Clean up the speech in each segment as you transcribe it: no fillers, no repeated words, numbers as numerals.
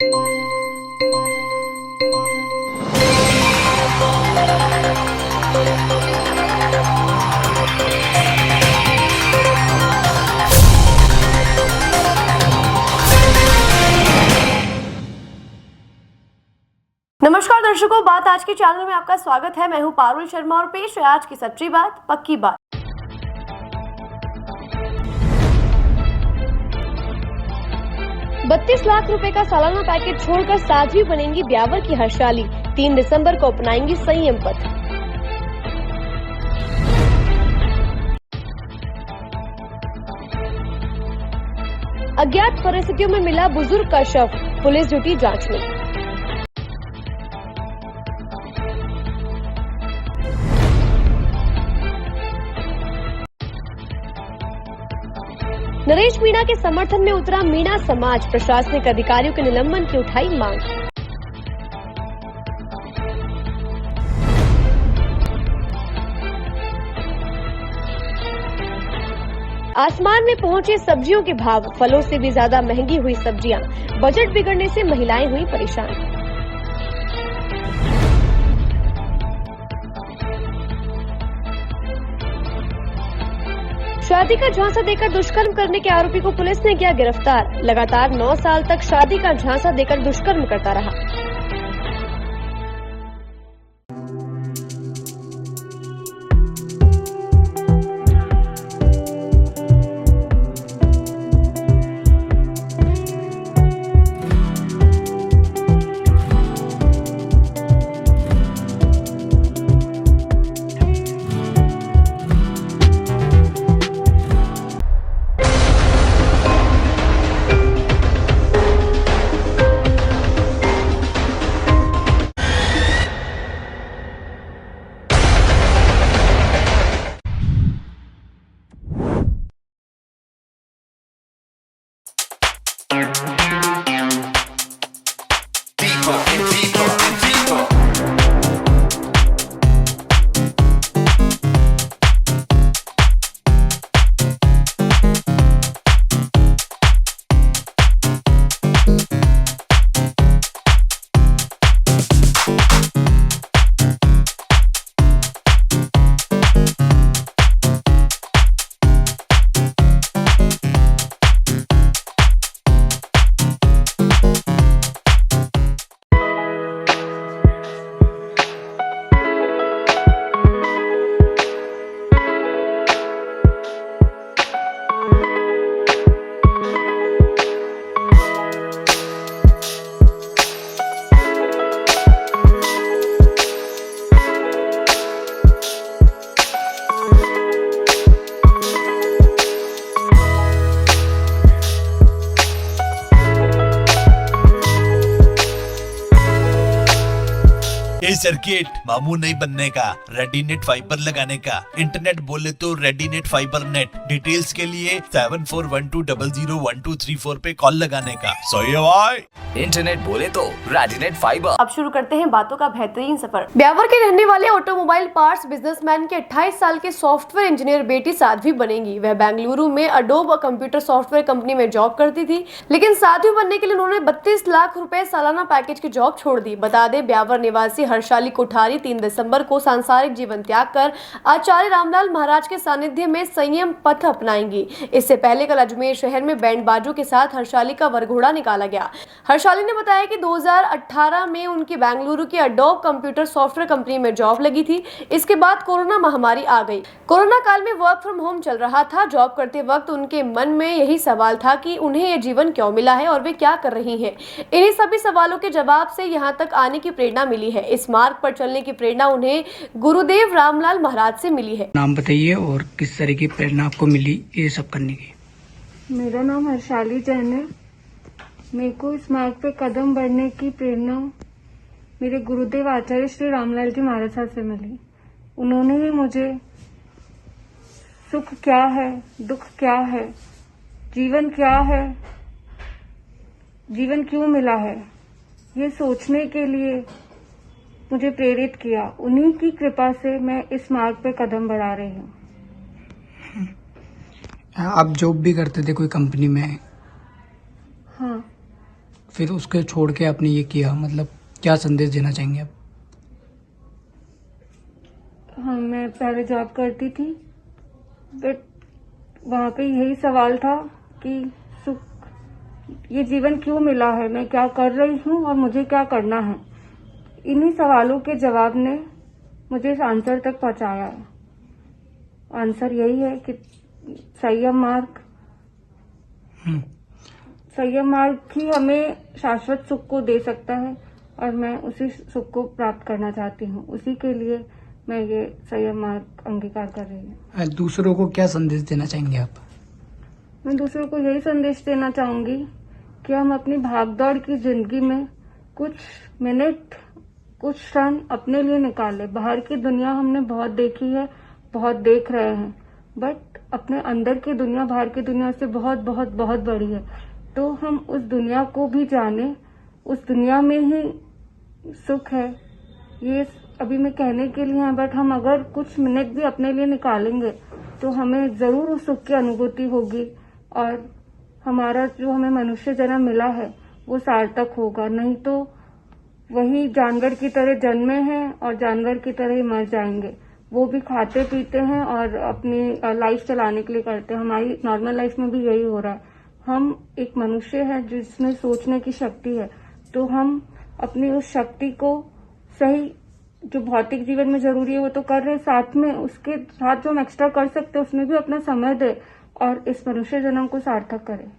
नमस्कार दर्शकों, बात आज के चैनल में आपका स्वागत है। मैं हूं पारुल शर्मा और पेश है आज की सच्ची बात पक्की बात। ₹32 लाख का सालाना पैकेज छोड़कर साध्वी बनेंगी ब्यावर की हर्षाली। 3 दिसंबर को अपनाएंगी संयम पथ। अज्ञात परिस्थितियों में मिला बुजुर्ग का शव, पुलिस जुटी जांच में। नरेश मीणा के समर्थन में उतरा मीणा समाज, प्रशासनिक अधिकारियों के निलंबन की उठाई मांग। आसमान में पहुंचे सब्जियों के भाव, फलों से भी ज्यादा महंगी हुई सब्जियां, बजट बिगड़ने से महिलाएं हुई परेशान। शादी का झांसा देकर दुष्कर्म करने के आरोपी को पुलिस ने किया गिरफ्तार। लगातार 9 साल तक शादी का झांसा देकर दुष्कर्म करता रहा। ये सर्किट मामू नहीं बनने का, रेडीनेट फाइबर लगाने का। इंटरनेट बोले तो रेडीनेट फाइबर नेट। डिटेल्स के लिए 7412001234 पे कॉल लगाने का। सही है भाई। इंटरनेट बोले तो रेडीनेट फाइबर। अब शुरू करते हैं बातों का बेहतरीन सफर। ब्यावर के रहने वाले ऑटोमोबाइल पार्ट्स बिजनेसमैन के 28 साल के सॉफ्टवेयर इंजीनियर बेटी साध्वी बनेंगी। वह बेंगलुरु में अडोब कंप्यूटर सॉफ्टवेयर कंपनी में जॉब करती थी, लेकिन साध्वी बनने के लिए उन्होंने 32 लाख रुपए सालाना पैकेज की जॉब छोड़ दी। बता दें, ब्यावर निवासी हर्षाली कोठारी 3 दिसंबर को सांसारिक जीवन त्याग कर आचार्य रामलाल महाराज के सानिध्य में संयम पथ अपनाएंगी। इससे पहले कल अजमेर शहर में बैंड बाजों के साथ हर्षाली का वरघोड़ा निकाला गया। हर्षाली ने बताया कि 2018 में उनकी बेंगलुरु की अडोब कंप्यूटर सॉफ्टवेयर कंपनी में जॉब लगी थी। इसके बाद कोरोना महामारी आ गई। कोरोना काल में वर्क फ्रॉम होम चल रहा था। जॉब करते वक्त उनके मन में यही सवाल था कि उन्हें यह जीवन क्यों मिला है और वे क्या कर रही हैं। इन्हीं सभी सवालों के जवाब से यहाँ तक आने की प्रेरणा मिली है। इस मार्ग पर चलने की प्रेरणा उन्हें गुरुदेव रामलाल महाराज से मिली है। नाम बताइए और किस तरह की प्रेरणा आपको मिली ये सब करने की? मेरा नाम हर्षाली जैन है। मेरे को इस मार्ग पे कदम बढ़ने की प्रेरणा मेरे गुरुदेव आचार्य श्री रामलाल जी महाराज साहब से मिली। उन्होंने ही मुझे सुख क्या है, दुख क्या है, जीवन क्या है, जीवन क्यों मिला है, ये सोचने के लिए मुझे प्रेरित किया। उन्हीं की कृपा से मैं इस मार्ग पे कदम बढ़ा रही हूँ। आप जॉब भी करते थे कोई कंपनी में? हाँ। फिर उसके छोड़ के आपने ये किया, मतलब क्या संदेश देना चाहेंगे आप? हाँ, मैं पहले जॉब करती थी, बट वहाँ पे यही सवाल था कि सुख, ये जीवन क्यों मिला है, मैं क्या कर रही हूँ और मुझे क्या करना है। इन्हीं सवालों के जवाब ने मुझे इस आंसर तक पहुँचाया है। आंसर यही है कि संयम मार्ग ही हमें शाश्वत सुख को दे सकता है, और मैं उसी सुख को प्राप्त करना चाहती हूँ। उसी के लिए मैं ये संयम मार्ग अंगीकार कर रही हूँ। दूसरों को क्या संदेश देना चाहेंगे आप? मैं दूसरों को यही संदेश देना चाहूंगी कि हम अपनी भागदौड़ की जिंदगी में कुछ मिनट, कुछ क्षण अपने लिए निकालें। बाहर की दुनिया हमने बहुत देखी है, बहुत देख रहे हैं, बट अपने अंदर की दुनिया बाहर की दुनिया से बहुत बहुत बहुत बड़ी है। तो हम उस दुनिया को भी जाने, उस दुनिया में ही सुख है। ये अभी मैं कहने के लिए है, बट हम अगर कुछ मिनट भी अपने लिए निकालेंगे तो हमें जरूर उस सुख की अनुभूति होगी, और हमारा जो हमें मनुष्य जन्म मिला है वो सार्थक होगा। नहीं तो वही जानवर की तरह जन्मे हैं और जानवर की तरह ही मर जाएंगे। वो भी खाते पीते हैं और अपनी लाइफ चलाने के लिए करते हैं। हमारी नॉर्मल लाइफ में भी यही हो रहा है। हम एक मनुष्य है जिसमें सोचने की शक्ति है, तो हम अपनी उस शक्ति को सही, जो भौतिक जीवन में जरूरी है वो तो कर रहे हैं, साथ में उसके साथ जो हम एक्स्ट्रा कर सकते हैं उसमें भी अपना समय दे और इस मनुष्य जन्म को सार्थक करें।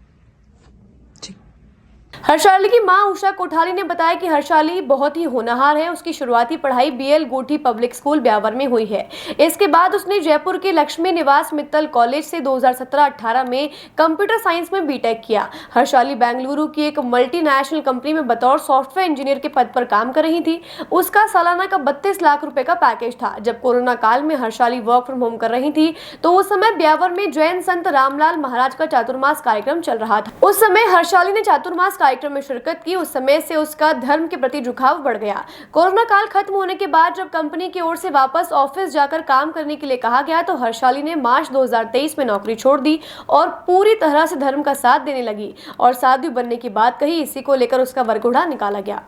हर्षाली की मां उषा कोठारी ने बताया कि हर्षाली बहुत ही होनहार है। उसकी शुरुआती पढ़ाई बीएल गोठी पब्लिक स्कूल ब्यावर में हुई है। इसके बाद उसने जयपुर के लक्ष्मी निवास मित्तल कॉलेज से 2017-18 में कंप्यूटर साइंस में बीटेक किया। हर्षाली बेंगलुरु की एक मल्टीनेशनल कंपनी में बतौर सॉफ्टवेयर इंजीनियर के पद पर काम कर रही थी। उसका सालाना का 32 लाख रुपए का पैकेज था। जब कोरोना काल में हर्षाली वर्क फ्रॉम होम कर रही थी तो उस समय ब्यावर में जैन संत रामलाल महाराज का चातुर्मास कार्यक्रम चल रहा था। उस समय हर्षाली ने चातुर्मास कार्यक्रम में शिरकत की। उस समय से उसका धर्म के प्रति झुकाव बढ़ गया। कोरोना काल खत्म होने के बाद जब कंपनी की ओर से वापस ऑफिस जाकर काम करने के लिए कहा गया तो हर्षाली ने मार्च 2023 में नौकरी छोड़ दी और पूरी तरह से धर्म का साथ देने लगी और साधु बनने की बात कही। इसी को लेकर उसका वरघोड़ा निकाला गया।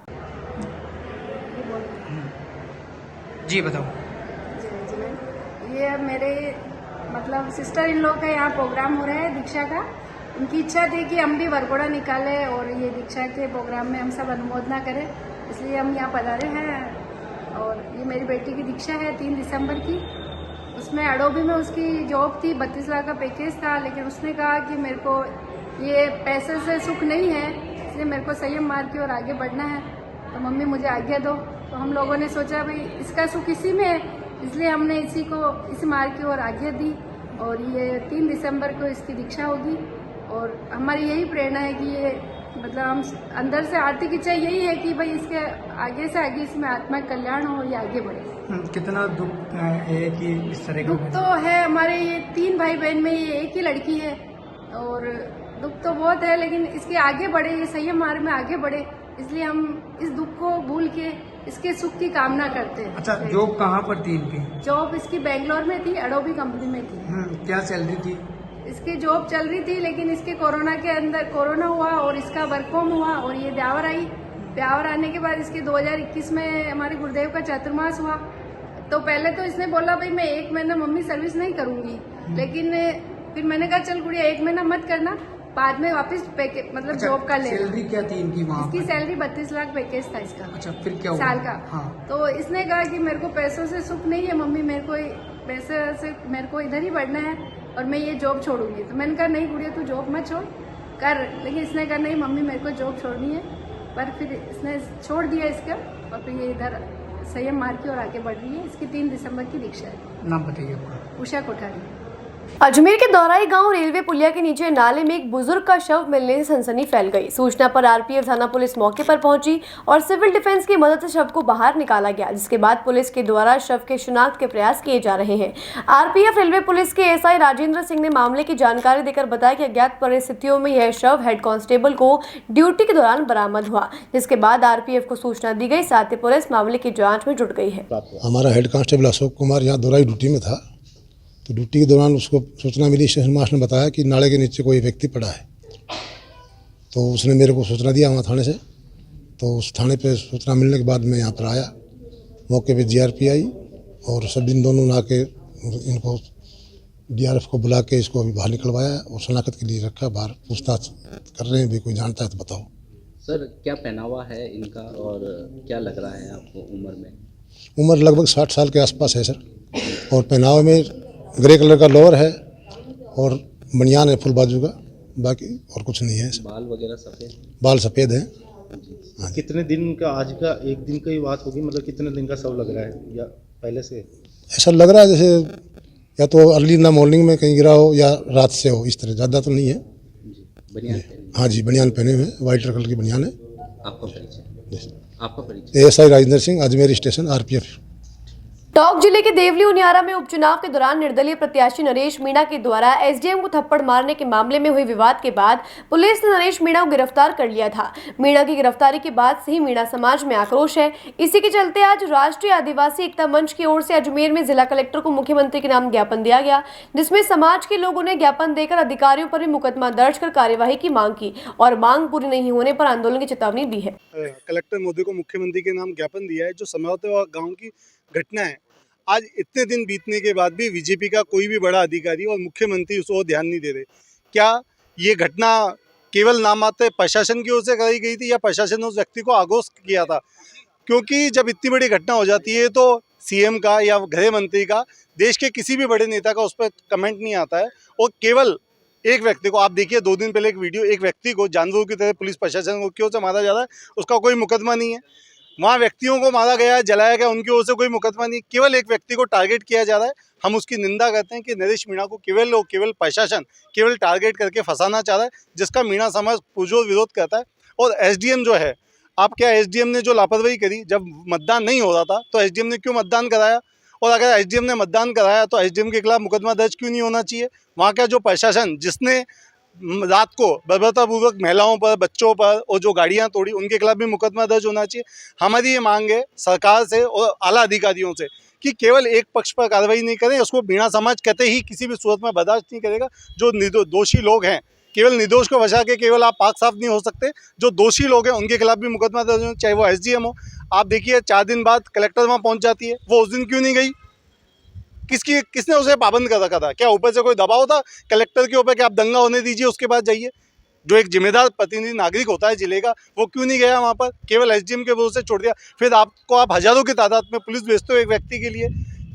जी बताओ। ये मेरे मतलब सिस्टर इन लोग का यहाँ प्रोग्राम हो रहा है दीक्षा का। उनकी इच्छा थी कि हम भी वरघोड़ा निकालें और ये दीक्षा के प्रोग्राम में हम सब अनुमोदना करें, इसलिए हम यहाँ पधारे हैं। और ये मेरी बेटी की दीक्षा है 3 दिसंबर की। उसमें अडोबी में उसकी जॉब थी, 32 लाख का पैकेज था, लेकिन उसने कहा कि मेरे को ये पैसे से सुख नहीं है, इसलिए मेरे को संयम मार्ग की ओर आगे बढ़ना है, तो मम्मी मुझे आज्ञा दो। तो हम लोगों ने सोचा भाई इसका सुख इसी में है, इसलिए हमने इसी मार्ग की ओर आज्ञा दी और ये 3 दिसंबर को इसकी दीक्षा होगी। और हमारी यही प्रेरणा है कि ये मतलब हम अंदर से आर्थिक इच्छा यही है कि भाई इसके आगे से आगे इसमें आत्मा कल्याण हो, ये आगे बढ़े। कितना दुख है कि इस तरह का दुख तो है, हमारे ये 3 भाई बहन में ये एक ही लड़की है और दुख तो बहुत है, लेकिन इसके आगे बढ़े, ये संयम मार्ग में आगे बढ़े, इसलिए हम इस दुख को भूल के इसके सुख की कामना करते हैं। अच्छा, जॉब कहाँ पर थी इनकी? जॉब इसकी बेंगलोर में थी, अडोबी कंपनी में थी। क्या सैलरी थी? इसकी जॉब चल रही थी, लेकिन इसके कोरोना के अंदर कोरोना हुआ और इसका वर्क फ्रॉम हुआ और ये ब्यावर आई। ब्यावर आने के बाद इसके 2021 में हमारे गुरुदेव का चातुर्मास हुआ। तो पहले तो इसने बोला भाई मैं 1 महीना मम्मी सर्विस नहीं करूंगी, लेकिन फिर मैंने कहा चल गुड़िया 1 महीना मत करना, बाद में वापस मतलब जॉब का लेना। सैलरी क्या थी इनकी वहाँ? इसकी सैलरी 32 लाख पैकेज था इसका। अच्छा, फिर क्या हुआ? साल का। हाँ। तो इसने कहा कि मेरे को पैसों से सुख नहीं है मम्मी, मेरे को पैसे से मेरे को इधर ही बढ़ना है और मैं ये जॉब छोड़ूंगी। तो मैंने कहा नहीं गुड़िया तू जॉब मत छोड़ कर, लेकिन इसने कहा नहीं मम्मी मेरे को जॉब छोड़नी है। पर फिर इसने छोड़ दिया इसका और फिर ये इधर संयम मार्ग की ओर आगे बढ़ रही है। इसकी 3 दिसंबर की दीक्षा है। नाम बताइए आपका? उषा कोठारी। अजमेर के दौराई गांव रेलवे पुलिया के नीचे नाले में एक बुजुर्ग का शव मिलने से सनसनी फैल गई। सूचना पर आरपीएफ थाना पुलिस मौके पर पहुंची और सिविल डिफेंस की मदद से शव को बाहर निकाला गया, जिसके बाद पुलिस के द्वारा शव के शिनाख्त के प्रयास किए जा रहे हैं। आरपीएफ रेलवे पुलिस के एसआई राजेंद्र सिंह ने मामले की जानकारी देकर बताया कि अज्ञात परिस्थितियों में यह शव हेड कांस्टेबल को ड्यूटी के दौरान बरामद हुआ, जिसके बाद आरपीएफ को सूचना दी गई। साथ ही पुलिस मामले की जाँच में जुट गई है। हमारा हेड कांस्टेबल अशोक कुमार यहाँ दौराई ड्यूटी में था, तो ड्यूटी के दौरान उसको सूचना मिली, स्टेशन मास्टर ने बताया कि नाले के नीचे कोई व्यक्ति पड़ा है। तो उसने मेरे को सूचना दिया वहाँ थाने से। तो उस थाने पे सूचना मिलने के बाद मैं यहाँ पर आया। मौके पे जीआरपी आई और सब इन दोनों ने आके इनको डीआरएफ को बुला के इसको अभी बाहर निकलवाया और शनाख्त के लिए रखा। बाहर पूछताछ कर रहे हैं, भी कोई जानता है तो बताओ। सर क्या पहनावा है इनका और क्या लग रहा है आपको उम्र में? उम्र लगभग 60 साल के आसपास है सर। और पहनावे में ग्रे कलर का लोअर है और बनियान है फुल बाजू का, बाकी और कुछ नहीं है सर। बाल वगैरह सफ़ेद? बाल सफ़ेद हैं। कितने दिन का, आज का एक दिन की बात होगी, मतलब कितने दिन का शव लग रहा है या पहले से? ऐसा लग रहा है जैसे या तो अर्ली ना मॉर्निंग में कहीं गिरा हो या रात से हो, इस तरह। ज़्यादा तो नहीं है। बनियान पहने? हाँ जी, बनियान पहने हुए, वाइट कलर की बनियान है। आपका परिचय? आपका परिचय? ASI Rajendra Singh, Ajmer station, RPF। Tonk जिले के देवली उनियारा में उपचुनाव के दौरान निर्दलीय प्रत्याशी नरेश मीणा के द्वारा एसडीएम को थप्पड़ मारने के मामले में हुए विवाद के बाद पुलिस ने नरेश मीणा को गिरफ्तार कर लिया था। मीणा की गिरफ्तारी के बाद से ही मीणा समाज में आक्रोश है। इसी के चलते आज राष्ट्रीय आदिवासी एकता मंच की ओर से अजमेर में जिला कलेक्टर को मुख्यमंत्री के नाम ज्ञापन दिया गया, जिसमें समाज के लोगों ने ज्ञापन देकर अधिकारियों पर भी मुकदमा दर्ज कर कार्यवाही की मांग की और मांग पूरी नहीं होने पर आंदोलन की चेतावनी दी है। कलेक्टर महोदय को मुख्यमंत्री के नाम ज्ञापन दिया है। जो समझौते गाँव की घटना है, आज इतने दिन बीतने के बाद भी बीजेपी का कोई भी बड़ा अधिकारी और मुख्यमंत्री उसको ध्यान नहीं दे रहे। क्या ये घटना केवल नामात्र प्रशासन की ओर से कराई गई थी या प्रशासन ने उस व्यक्ति को आगोश किया था? क्योंकि जब इतनी बड़ी घटना हो जाती है तो सीएम का या गृह मंत्री का, देश के किसी भी बड़े नेता का उस पर कमेंट नहीं आता है। और केवल एक व्यक्ति को, आप देखिए 2 दिन पहले एक वीडियो, एक व्यक्ति को जानवरों की तरह पुलिस प्रशासन को क्यों से मारा जा रहा है, उसका कोई मुकदमा नहीं है। वहाँ व्यक्तियों को मारा गया है, जलाया गया, उनकी ओर से कोई मुकदमा नहीं, केवल एक व्यक्ति को टारगेट किया जा रहा है। हम उसकी निंदा करते हैं कि नरेश मीणा को केवल प्रशासन केवल टारगेट करके फंसाना चाह रहा है, जिसका मीणा समाज पुरजोर विरोध करता है। और एसडीएम जो है, आप क्या एसडीएम ने जो लापरवाही करी, जब मतदान नहीं हो रहा था तो एसडीएम ने क्यों मतदान कराया? और अगर एसडीएम ने मतदान कराया तो एसडीएम के खिलाफ मुकदमा दर्ज क्यों नहीं होना चाहिए? वहाँ का जो प्रशासन, जिसने रात को बर्बरतापूर्वक महिलाओं पर, बच्चों पर और जो गाड़ियां तोड़ी, उनके खिलाफ भी मुकदमा दर्ज होना चाहिए। हमारी ये मांग है सरकार से और आला अधिकारियों से कि केवल एक पक्ष पर कार्रवाई नहीं करें। उसको मीणा समाज कहते ही किसी भी सूरत में बर्दाश्त नहीं करेगा। जो दोषी लोग हैं, केवल निर्दोष को बचा के केवल आप पाक साफ नहीं हो सकते। जो दोषी लोग हैं उनके खिलाफ भी मुकदमा दर्ज हो, चाहे वो एसडीएम हो। आप देखिए 4 दिन बाद कलेक्टर वहाँ पहुँच जाती है, वो उस दिन क्यों नहीं गई? किसने उसे पाबंद कर रखा था? क्या ऊपर से कोई दबाव था कलेक्टर के ऊपर कि आप दंगा होने दीजिए उसके बाद जाइए? जो एक जिम्मेदार प्रतिनिधि नागरिक होता है जिले का, वो क्यों नहीं गया वहाँ पर? केवल एसडीएम के भरोसे छोड़ दिया। फिर आप हजारों की तादाद में पुलिस भेजते हो एक व्यक्ति के लिए।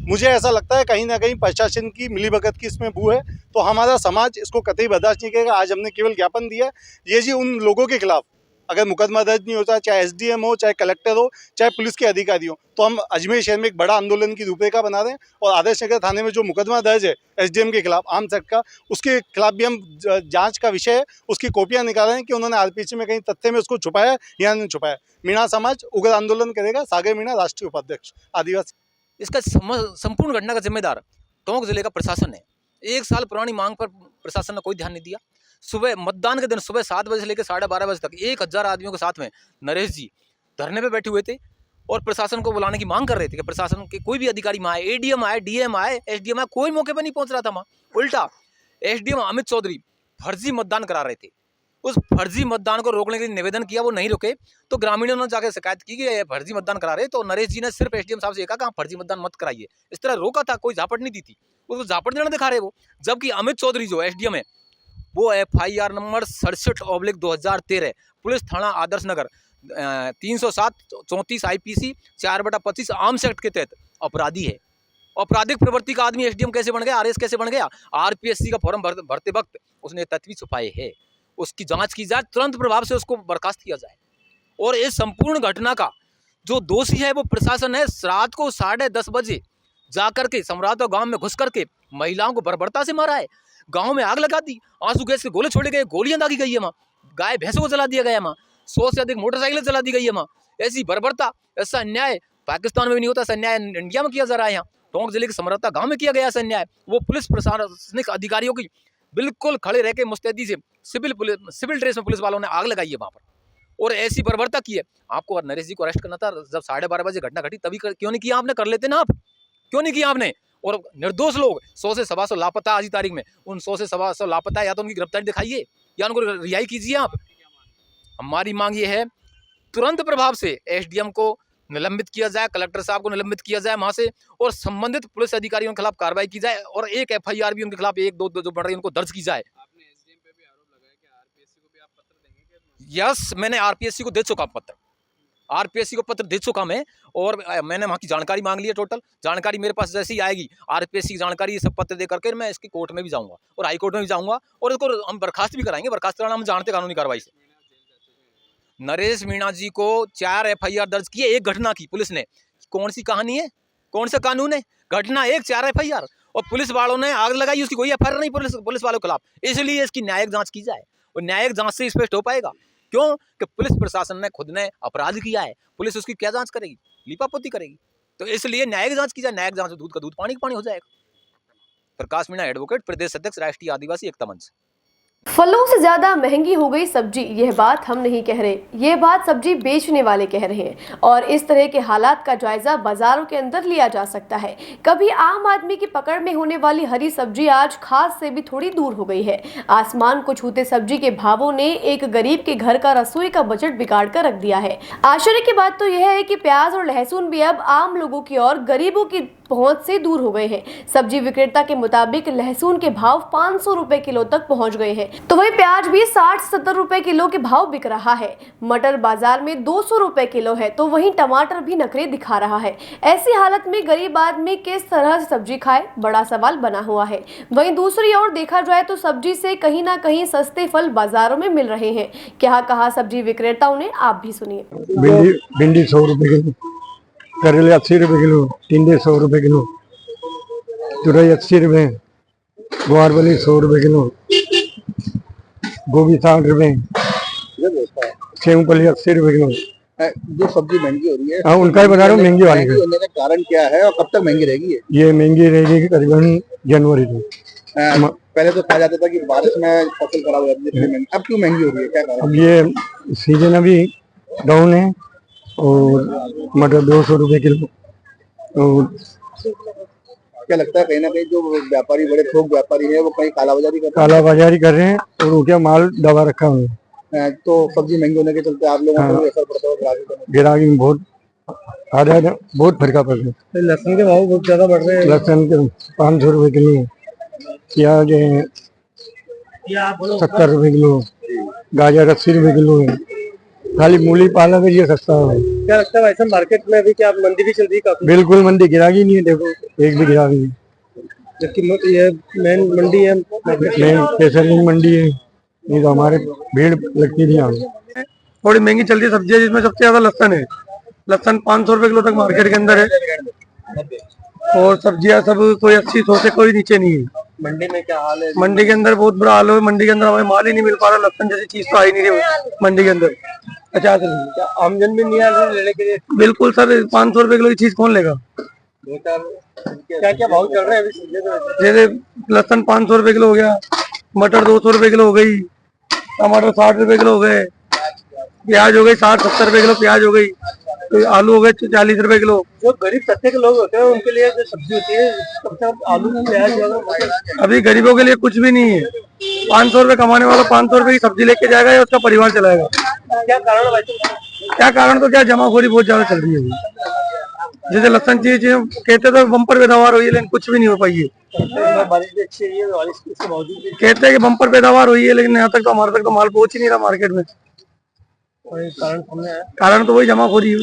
मुझे ऐसा लगता है कहीं ना कहीं प्रशासन की मिलीभगत की इसमें बू है। तो हमारा समाज इसको कतई बर्दाश्त नहीं करेगा। आज हमने केवल ज्ञापन दिया ये जी उन लोगों के खिलाफ अगर मुकदमा दर्ज नहीं होता, चाहे एसडीएम हो, चाहे कलेक्टर हो, चाहे पुलिस के अधिकारी हो, तो हम अजमेर शहर में एक बड़ा आंदोलन की रूपरेखा बना रहे हैं। और आदर्श नगर थाने में जो मुकदमा दर्ज है एसडीएम के खिलाफ, आम सेक्ट का, उसके खिलाफ भी हम जांच का विषय है, उसकी कॉपियां निकाल रहे हैं कि उन्होंने आरपीसी में कहीं तथ्य में उसको छुपाया या नहीं छुपाया। मीणा समाज उग्र आंदोलन करेगा। सागर मीणा, राष्ट्रीय उपाध्यक्ष आदिवासी। इसका संपूर्ण घटना का जिम्मेदार टोंक जिले का प्रशासन है। 1 साल पुरानी मांग पर प्रशासन ने कोई ध्यान नहीं दिया। सुबह मतदान के दिन सुबह 7 बजे से लेकर 12:30 बजे तक 1000 आदमियों के साथ में नरेश जी धरने पे बैठे हुए थे और प्रशासन को बुलाने की मांग कर रहे थे कि प्रशासन के कोई भी अधिकारी में आए, एडीएम आए, डीएम आए, एसडीएम आए, कोई मौके पर नहीं पहुंच रहा था। वहाँ उल्टा एसडीएम अमित चौधरी फर्जी मतदान करा रहे थे। उस फर्जी मतदान को रोकने के लिए निवेदन किया, वो नहीं रुके तो ग्रामीणों ने जाकर शिकायत की कि ये फर्जी मतदान करा रहे। तो नरेश जी ने सिर्फ एसडीएम साहब से कहा कि फर्जी मतदान मत कराइए, इस तरह रोका था। कोई झापट नहीं दी थी, उसको झापट देना दिखा रहे वो। जबकि अमित चौधरी जो एसडीएम है वो FIR नंबर 67/2013 पुलिस थाना Adarsh Nagar 307-34 IPC 4/25 arms act के तहत अपराधी है। आपराधिक प्रवृत्ति का आदमी एसडीएम कैसे बन गया, आरएस कैसे बन गया? आरपीएससी का फॉर्म भरते वक्त उसने तथ्य छुपाए हैं। उसकी जांच की जाए, तुरंत प्रभाव से उसको बर्खास्त किया जाए। और इस संपूर्ण घटना का जो दोषी है वो प्रशासन है। रात को 10:30 बजे जाकर के सम्राट गांव में घुस करके महिलाओं को बर्बरता से मारा है। गांव में आग लगा दी, आंसू गैस के गोले छोड़े गए, गोलियां दागी गई है। वहाँ गाय भैंसों को जला दिया गया है। वहाँ 100 से अधिक मोटरसाइकिलें जला दी गई है। वहाँ ऐसी बर्बरता, ऐसा अन्याय पाकिस्तान में भी नहीं होता। ऐसा अन्याय इंडिया में किया जा रहा है। यहाँ टोंक जिले के समरता गांव में किया गया ऐसा अन्याय। वो पुलिस प्रशासनिक अधिकारियों की बिल्कुल खड़े रह के मुस्तैदी से सिविल ड्रेस में पुलिस वालों ने आग लगाई है वहाँ पर और ऐसी बर्बरता की है। आपको नरेश जी को अरेस्ट करना था जब 12:30 बजे घटना घटी, तभी क्यों नहीं किया आपने? कर लेते ना आप, क्यों नहीं किया आपने? और निर्दोष लोग 100 से 125 लापता आज की तारीख में, उन 100 से 125 लापता, या तो उनकी गिरफ्तारी दिखाइए या उनको रिहाई कीजिए आप। हमारी मांग ये है तुरंत प्रभाव से एसडीएम को निलंबित किया जाए, कलेक्टर साहब को निलंबित किया जाए वहां से, और संबंधित पुलिस अधिकारियों के खिलाफ कार्रवाई की जाए और एक एफआईआर भी उनके खिलाफ 1-2 जो बढ़ रही है उनको दर्ज की जाए। यस, मैंने आरपीएससी को दे चुका पत्र, आरपीएससी को पत्र दे चुका मैं, और मैंने वहाँ की जानकारी मांग ली है। टोटल जानकारी मेरे पास जैसे ही आएगी आरपीएससी की जानकारी, ये सब पत्र दे करके मैं इसकी कोर्ट में भी जाऊंगा और हाई कोर्ट में भी जाऊंगा और इसको हम बर्खास्त भी कराएंगे। बर्खास्त कराना हम जानते कानूनी कार्रवाई से। नरेश मीणा जी को 4 एफआईआर दर्ज किए एक घटना की पुलिस ने। कौन सी कहानी है, कौन सा कानून है? घटना 4 एफआईआर, और पुलिस वालों ने आग लगाई, उसकी कोई एफआईआर नहीं पुलिस वालों के खिलाफ। इसलिए इसकी न्यायिक जांच की जाए और न्यायिक जांच से स्पष्ट हो पाएगा। क्यों कि पुलिस प्रशासन ने खुद ने अपराध किया है, पुलिस उसकी क्या जांच करेगी? लीपापोती करेगी। तो इसलिए न्यायिक जांच की जाए। न्यायिक जांच से दूध का दूध पानी का पानी हो जाएगा। प्रकाश मीणा, एडवोकेट, प्रदेश अध्यक्ष, राष्ट्रीय आदिवासी एकता मंच। फलों से ज्यादा महंगी हो गई सब्जी, यह बात हम नहीं कह रहे, यह बात सब्जी बेचने वाले कह रहे हैं। और इस तरह के हालात का जायजा बाजारों के अंदर लिया जा सकता है। कभी आम आदमी की पकड़ में होने वाली हरी सब्जी आज खाद से भी थोड़ी दूर हो गई है। आसमान को छूते सब्जी के भावों ने एक गरीब के घर का रसोई का बजट बिगाड़ कर रख दिया है। आश्चर्य की बात तो यह है कि प्याज और लहसुन भी अब आम लोगों की और गरीबों की पहुंच से दूर हो गए हैं। सब्जी विक्रेता के मुताबिक लहसुन के भाव 500 रुपए किलो तक पहुंच गए हैं, तो वही प्याज भी 60-70 रुपए किलो के भाव बिक रहा है। मटर बाजार में 200 रुपए किलो है, तो वहीं टमाटर भी नखरे दिखा रहा है। ऐसी हालत में गरीब आदमी किस तरह से सब्जी खाए, बड़ा सवाल बना हुआ है। वहीं दूसरी ओर देखा जाए तो सब्जी से कहीं ना कहीं सस्ते फल बाजारों में मिल रहे हैं। क्या कहा सब्जी विक्रेताओं ने, आप भी सुनिए। भिंडी 100 रुपए किलो, करेले 80 रुपए किलो, टिंडे 100 रुपए किलो, तुरई 80 रुपए, ग्वारवली 100 रुपए किलो, गोभी 60 रुपए, सेवफली 80 रुपए किलो। जो सब्जी महंगी हो रही है, हाँ उनका ही बता रहा हूँ, महंगी वाली होने का कारण क्या है और कब तक महंगी रहेगी? ये महंगी रहेगी करीबन जनवरी तक। पहले तो कहा जाता था कि बारिश में फसल खराब हो जाती है, अब क्यों महंगी हो रही है, क्या कारण? अब ये सीजन अभी डाउन है। और मटर 200 रुपए किलो। और क्या लगता है कहीं ना कहीं जो व्यापारी, बड़े थोक व्यापारी है, वो कहीं कालाबाजारी कर रहे हैं और वो क्या माल दबा रखा हुआ है। तो सब्जी महंगी होने के चलते आप लोगों को असर पड़ता है? गिराकी में बहुत बहुत फर्क पड़ रहा है। लहसुन के भाव बहुत ज्यादा बढ़ रहे हैं। लहसुन के 500 रुपए किलो, प्याज 70 रुपए किलो, गाजर 80 रुपए किलो है। खाली मूली पालक है, ये सस्ता है। क्या लगता है वैसे मार्केट में अभी क्या मंदी भी चल रही है काफी? बिल्कुल मंदी, गिराकी नहीं है, देखो एक भी गिराकी नहीं। जबकि ये मेन मंडी है, मेन केसरगंज मंडी है, नहीं तो हमारे भीड़ लगती थी। यहाँ थोड़ी महंगी चल रही है सब्जियां, जिसमें सबसे ज्यादा लहसन है। लहसन 500 रुपए किलो तक मार्केट के अंदर है। और सब्जियां सब कोई 80-100 से कोई नीचे नहीं है। मंडी में क्या हाल है? मंडी के अंदर बहुत बुरा हाल है। मंडी के अंदर हमें माल ही नहीं मिल पा रहा। लहसन जैसी चीज तो आ ही नहीं रही मंडी के अंदर। 50 रुपए आमजन भी नहीं आ रही लेने के लिए। बिल्कुल सर, 500 रुपए किलो की चीज कौन लेगा? क्या क्या भाव चल रहे हैं अभी? जैसे लहसन 500 रुपए किलो हो गया, मटर 200 रुपए किलो हो गई, टमाटर 60 रुपए किलो हो गए, प्याज हो गई 60-70 रुपए किलो प्याज हो गई, तो आलू हो गए 40 रुपए किलो। जो गरीब तबके के लोग होते हैं उनके लिए जो सब्जी होती है, कम से कम आलू प्याज, अभी गरीबों के लिए कुछ भी नहीं है। 500 रुपए कमाने वाला 500 रुपए की सब्जी लेके जाएगा या उसका परिवार चलाएगा? क्या कारण है? क्या कारण तो क्या, जमाखोरी बहुत ज्यादा चल रही है अभी। जैसे लहसन चीज कहते तो बम्पर पैदावार हुई है, लेकिन कुछ भी नहीं हो पाई है। बारिश भी अच्छी है, बारिश के बावजूद कहते हैं कि बम्पर पैदावार हुई है, लेकिन यहाँ तक तो हमारे तक तो माल पहुंच ही नहीं रहा मार्केट में। कारण तो वही जमाखोरी है।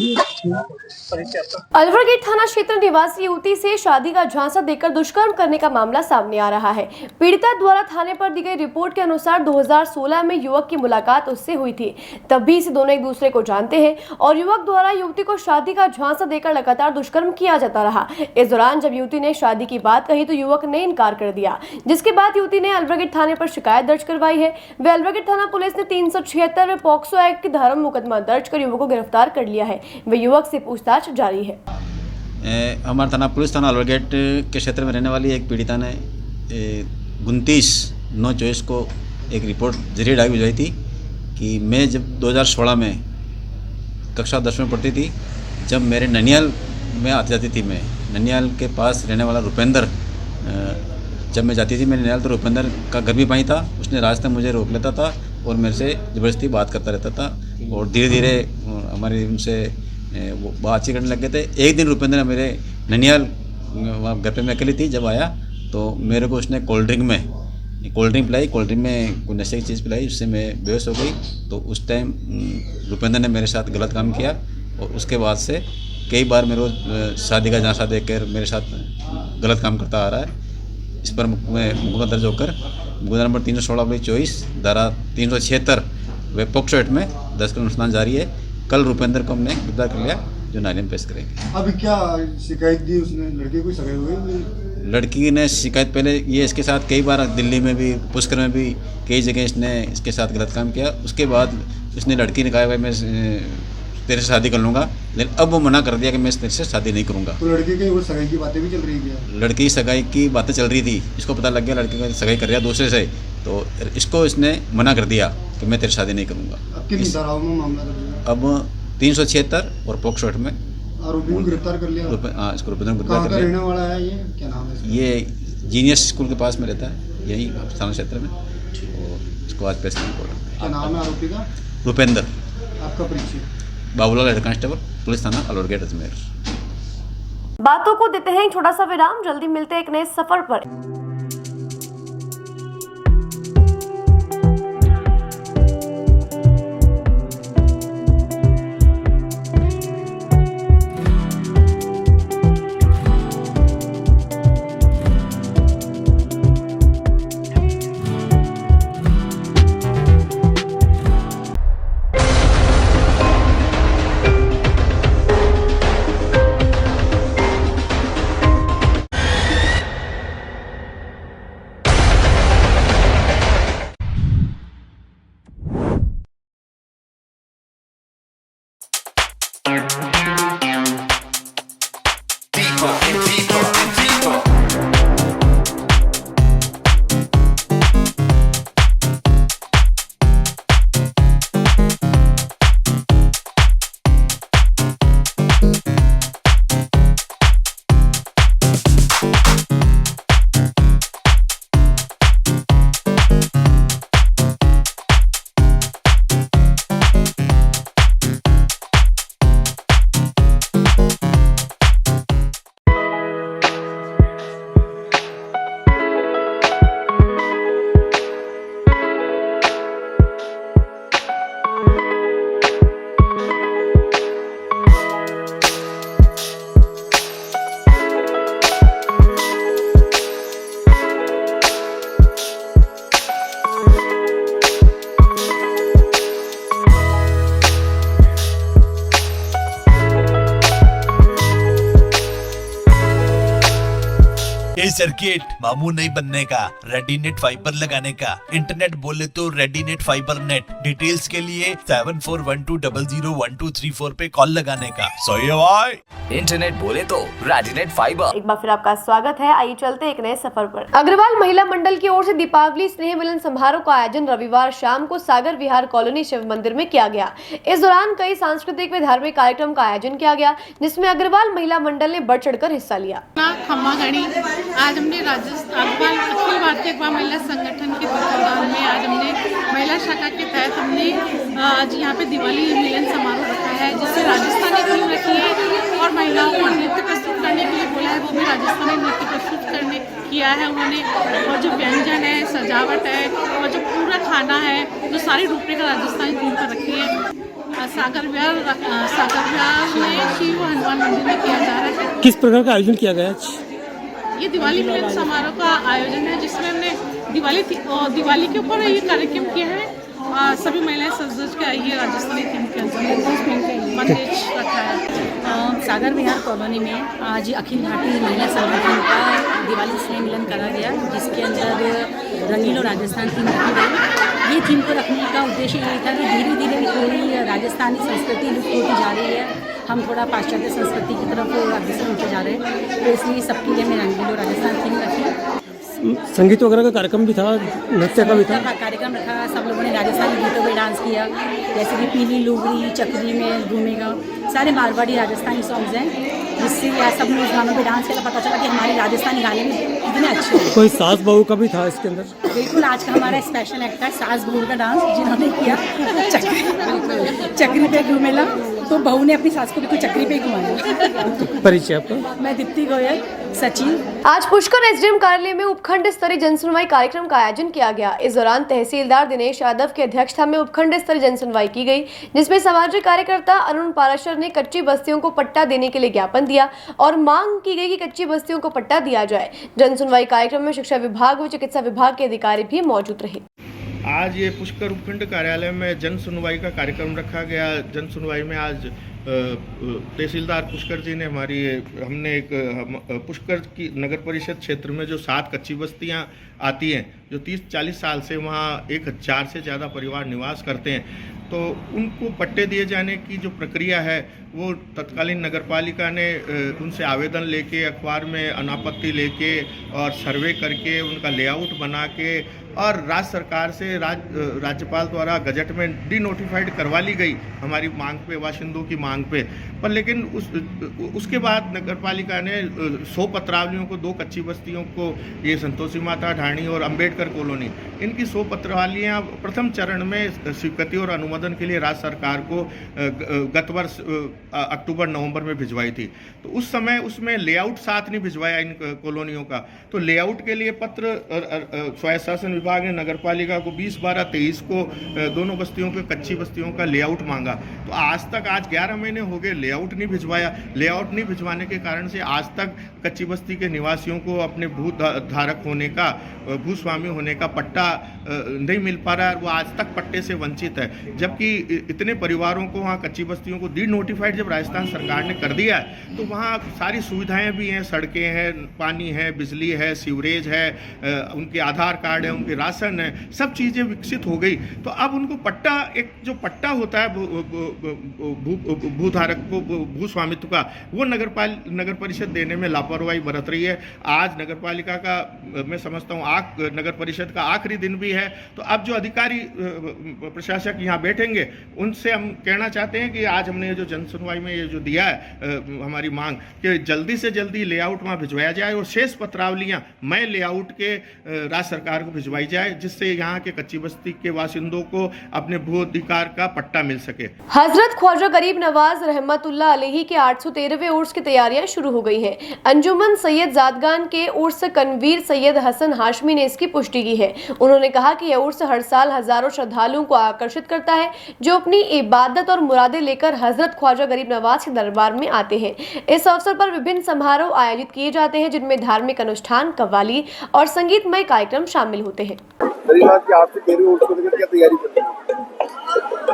अलवर गेट थाना क्षेत्र निवासी युवती से शादी का झांसा देकर दुष्कर्म करने का मामला सामने आ रहा है। पीड़िता द्वारा थाने पर दी गई रिपोर्ट के अनुसार 2016 में युवक की मुलाकात उससे हुई थी। तभी से दोनों एक दूसरे को जानते हैं और युवक द्वारा युवती को शादी का झांसा देकर लगातार दुष्कर्म किया जाता रहा। इस दौरान जब युवती ने शादी की बात कही तो युवक ने इनकार कर दिया, जिसके बाद युवती ने अलवर गेट थाने पर शिकायत दर्ज करवाई है। वे अलवर गेट थाना पुलिस ने 376 में पॉक्सो एक्ट की धारा मुकदमा दर्ज कर युवक को गिरफ्तार कर लिया है। वे युवक से पूछताछ जारी है। हमारा थाना पुलिस थाना अलवर गेट के क्षेत्र में रहने वाली एक पीड़िता ने 29/9/24 को एक रिपोर्ट जरिए डाक भिजवाई थी कि मैं जब 2016 में कक्षा 10 में पढ़ती थी, जब मेरे ननियाल में आती जाती थी, मैं ननियाल के पास रहने वाला रुपेंद्र, जब मैं जाती थी मैं ननियाल तो रुपेंद्र का घर भी वहीं था। उसने रास्ते मुझे रोक लेता था और मेरे से ज़बरदस्ती बात करता रहता था। और धीरे धीरे हमारे उनसे वो बातचीत करने लग गए थे। एक दिन रुपेंद्र ने मेरे ननियाल वहाँ घर पे मैं अकेली थी, जब आया तो मेरे को उसने कोल्ड ड्रिंक पिलाई, कोल्ड ड्रिंक में कोई नशे की चीज़ पिलाई, उससे मैं बेहोश हो गई। तो उस टाइम रुपेंद्र ने मेरे साथ गलत काम किया और उसके बाद से कई बार मेरे को शादी का झांसा देकर मेरे साथ गलत काम करता आ रहा है। इस पर मुकदमा दर्ज होकर मुकदमा नंबर 316/24 धारा 376 व पॉक्सो एक्ट में 10 का अनुसंधान जारी है। कल रुपेंद्र को हमने गिरफ्तार कर लिया, जो न्यायालय में पेश करेंगे। अभी क्या शिकायत दी उसने? लड़की को शिकायत हुई? लड़की ने शिकायत पहले ये इसके साथ कई बार दिल्ली में भी, पुष्कर में भी कई जगह इसने इसके साथ गलत काम किया। उसके बाद इसने लड़की ने कहा भाई मैं तेरे से शादी कर लूँगा, लेकिन अब वो मना कर दिया कि मैं तेरे से शादी नहीं करूँगा। तो लड़की की वो सगाई की बातें भी चल रही है? लड़की की सगाई की बातें चल रही थी, इसको पता लग गया लड़की का सगाई कर रहा दूसरे से, तो इसको इसने मना कर दिया कि मैं तेरी शादी नहीं करूँगा। अब किन धाराओं में मामला दर्ज है? अब 376 और पॉक्सो एक्ट में आरोपी को गिरफ्तार कर लिया। हाँ, इसको रुपेंद्र को गिरफ्तार कर लिया। रहने वाला है ये, क्या नाम है इसका? ये जीनियस स्कूल के पास में रहता है, यही थाना क्षेत्र में। और इसको आज पेश किया। क्या नाम है आरोपी का? रुपेंद्र। आपका परिचय? बाबूलाल हेड कांस्टेबल, पुलिस थाना अलवर गेट, अजमेर। बातों को देते हैं एक छोटा सा विराम, जल्दी मिलते हैं एक नए सफर पर। ये सर्किट मामू नहीं बनने का, रेडीनेट फाइबर लगाने का। इंटरनेट बोले तो रेडीनेट फाइबर नेट। डिटेल्स के लिए 7412001234 पे कॉल लगाने का। सही है भाई। इंटरनेट बोले तो रेडीनेट फाइबर। एक बार फिर आपका स्वागत है, आइए चलते एक नए सफर पर। अग्रवाल महिला मंडल की ओर से दीपावली स्नेह मिलन समारोह का आयोजन रविवार शाम को सागर विहार कॉलोनी शिव मंदिर में किया गया। इस दौरान कई सांस्कृतिक व धार्मिक कार्यक्रम का आयोजन किया गया, जिसमें अग्रवाल महिला मंडल ने बढ़ चढ़कर हिस्सा लिया। आज हमने राजस्थान अखिल भारतीय अगवा महिला संगठन के तत्वाधान में आज हमने महिला शाखा के तहत हमने आज यहाँ पे दिवाली मिलन समारोह रखा है, जिससे राजस्थानी थीम रखी है और महिलाओं को नृत्य प्रस्तुत करने के लिए बोला है, वो भी राजस्थानी नृत्य प्रस्तुत करने किया है उन्होंने। और जो व्यंजन है, सजावट है और जो पूरा खाना है, जो सारी रूपरेखा राजस्थानी थीम पर रखी है। सागर विहार में शिव हनुमान मंदिर में किया जा रहा है। किस प्रकार का आयोजन किया गया? ये दिवाली मिलन समारोह का आयोजन है, जिसमें हमने दिवाली के ऊपर ये कार्यक्रम किया है। सभी महिलाएं सज के आई है, राजस्थानी थीम के अंदर मंदिर रखा है। सागर विहार कॉलोनी में आज अखिल भारतीय महिला संगठन का दिवाली स्नेह मिलन करा गया, जिसके अंदर रंगीलो राजस्थान थीम रखी गई। ये थीम को रखने का उद्देश्य ये था कि धीरे धीरे थोड़ी राजस्थानी संस्कृति लुप्त होती जा रही है, हम थोड़ा पाश्चात्य संस्कृति की तरफ अग्रसर होते जा रहे हैं, तो इसलिए सबके लिए हमने रंगीलो राजस्थान थीम रखी। संगीत वगैरह का कार्यक्रम भी था, नृत्य का भी था। कार्यक्रम रखा, सब लोगों ने राजस्थानी गीतों पे डांस किया, जैसे कि पीली लुगड़ी, चक्री में घूमेगा, सारे मारवाड़ी राजस्थानी सॉन्ग्स हैं, जिससे आज सब ने उस गानों पे डांस किया, पता चला कि हमारे राजस्थानी गाने भी कितने अच्छे हैं। कोई सास बहू का भी था इसके अंदर? बिल्कुल, आज का हमारा स्पेशल एक्ट है सास बहू का डांस, जिन्होंने किया चक्री पे घूमेला, तो बहू ने अपनी सास को भी चक्री पे घुमाया। परिचय आपका? मैं दीप्ति गोयल, सचिन। आज पुष्कर एसडीएम कार्यालय में उपखंड स्तरीय जनसुनवाई कार्यक्रम का आयोजन किया गया। इस दौरान तहसीलदार दिनेश यादव की अध्यक्षता में उपखंड स्तरीय जनसुनवाई की गई, जिसमें सामाजिक कार्यकर्ता अरुण पाराशर ने कच्ची बस्तियों को पट्टा देने के लिए ज्ञापन दिया और मांग की गई कि कच्ची बस्तियों को पट्टा दिया जाए। जनसुनवाई कार्यक्रम में शिक्षा विभाग व चिकित्सा विभाग के अधिकारी भी मौजूद रहे। आज ये पुष्कर उपखंड कार्यालय में जन सुनवाई का कार्यक्रम रखा गया। जन सुनवाई में आज तहसीलदार पुष्कर जी ने हमने एक पुष्कर की नगर परिषद क्षेत्र में जो 7 कच्ची बस्तियां आती हैं, जो 30-40 साल से वहाँ 1000 से ज़्यादा परिवार निवास करते हैं, तो उनको पट्टे दिए जाने की जो प्रक्रिया है वो तत्कालीन नगरपालिका ने उनसे आवेदन लेके, अखबार में अनापत्ति लेके और सर्वे करके उनका लेआउट बना के और राज्य सरकार से राज्यपाल द्वारा गजट में डिनोटिफाइड करवा ली गई हमारी मांग पे, वाशिंदों की मांग पे। पर लेकिन उसके बाद नगरपालिका ने 100 पत्रावलियों को, 2 कच्ची बस्तियों को, ये संतोषी माता ढाणी और अंबेडकर कॉलोनी, इनकी 100 पत्रावलियाँ प्रथम चरण में स्वीकृति और अनुमोदन के लिए राज्य सरकार को गत वर्ष अक्टूबर-नवंबर में भिजवाई थी। तो उस समय उसमें लेआउट साथ नहीं भिजवाया इन कॉलोनियों का, तो लेआउट के लिए पत्र स्वायत्त शासन विभाग ने नगरपालिका को 20/12/23 को दोनों बस्तियों के कच्ची बस्तियों का लेआउट मांगा। तो आज 11 महीने हो गए, लेआउट नहीं भिजवाया। लेआउट नहीं भिजवाने के कारण से आज तक कच्ची बस्ती के निवासियों को अपने भू धारक होने का, भूस्वामी होने का पट्टा नहीं मिल पा रहा है, वो आज तक पट्टे से वंचित है। जबकि इतने परिवारों को वहाँ कच्ची बस्तियों को डिनोटिफाइड जब राजस्थान सरकार ने कर दिया है, तो वहाँ सारी सुविधाएं भी हैं, सड़कें हैं, पानी है, बिजली है, सीवरेज है, उनके आधार कार्ड है, उनके राशन है, सब चीज़ें विकसित हो गई। तो अब उनको पट्टा, एक जो पट्टा होता है भूधारक को, भूस्वामित्व का, वो नगर परिषद देने में लापरवाही बरत रही है। आज नगरपालिका का, मैं समझता हूँ, नगर परिषद का आखिरी दिन भी है। तो अब जो अधिकारी प्रशासक यहाँ बैठेंगे, उनसे हम कहना चाहते हैं कि आज हमने जो जन सुनवाई में ये जो दिया है हमारी मांग, कि जल्दी से जल्दी लेआउट वहाँ भिजवाया जाए और शेष पत्रावलियाँ मैं लेआउट के राज्य सरकार को भिजवाई जाए, जिससे यहाँ के कच्ची बस्ती के वासिंदों को अपने भू अधिकार का पट्टा मिल सके। हजरत ख्वाजा गरीब नवाज रहमतुल्लाह अलैहि के 813वें उर्स की तैयारियां शुरू हो गई हैं। अंजुमन सैयद जादगान के उर्स कनवीर सैयद हसन हाशमी ने इसकी पुष्टि की है। उन्होंने कहा कि यह उर्स हर साल हजारों श्रद्धालुओं को आकर्षित करता है, जो अपनी इबादत और मुरादें लेकर हजरत ख्वाजा गरीब नवाज के दरबार में आते हैं। इस अवसर पर विभिन्न समारोह आयोजित किए जाते हैं, जिनमें धार्मिक अनुष्ठान, कव्वाली और संगीतमय कार्यक्रम शामिल होते हैं।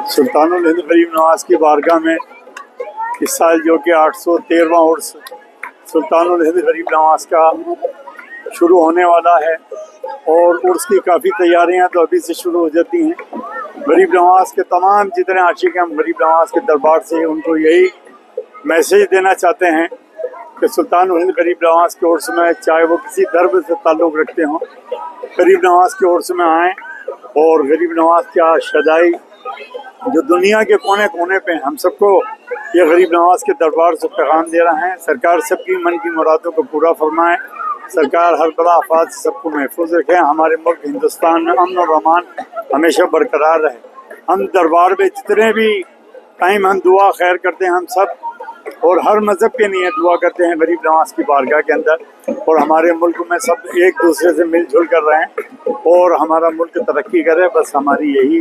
सुल्तानुल हिंद गरीब नवाज की बारगाह में इस साल जो कि 813वां उर्स सुल्तानुल हिंद गरीब नवाज का शुरू होने वाला है, और उर्स की काफ़ी तैयारियां तो अभी से शुरू हो जाती हैं। गरीब नवाज के तमाम जितने आशिक हैं, हम गरीब नवाज के दरबार से उनको यही मैसेज देना चाहते हैं कि सुल्तानुल हिंद गरीब नवाज के उर्स में, चाहे वो किसी धर्म से ताल्लुक़ रखते हों, गरीब नवाज के उर्स में आएँ और गरीब नवाज का शदाई जो दुनिया के कोने कोने पे हम सबको ये गरीब नवाज के दरबार से पैगाम दे रहे हैं। सरकार सबकी मन की मुरादों को पूरा फरमाए, सरकार हर बड़ा आफात से सबको महफूज रखे, हमारे मुल्क हिंदुस्तान में अमन और अमान हमेशा बरकरार रहे। हम दरबार में जितने भी टाइम हम दुआ खैर करते हैं, हम सब और हर मज़हब के लिए दुआ करते हैं गरीब नवाज की बारगाह के अंदर, और हमारे मुल्क में सब एक दूसरे से मिलजुल कर रहे हैं और हमारा मुल्क तरक्की करे, बस हमारी यही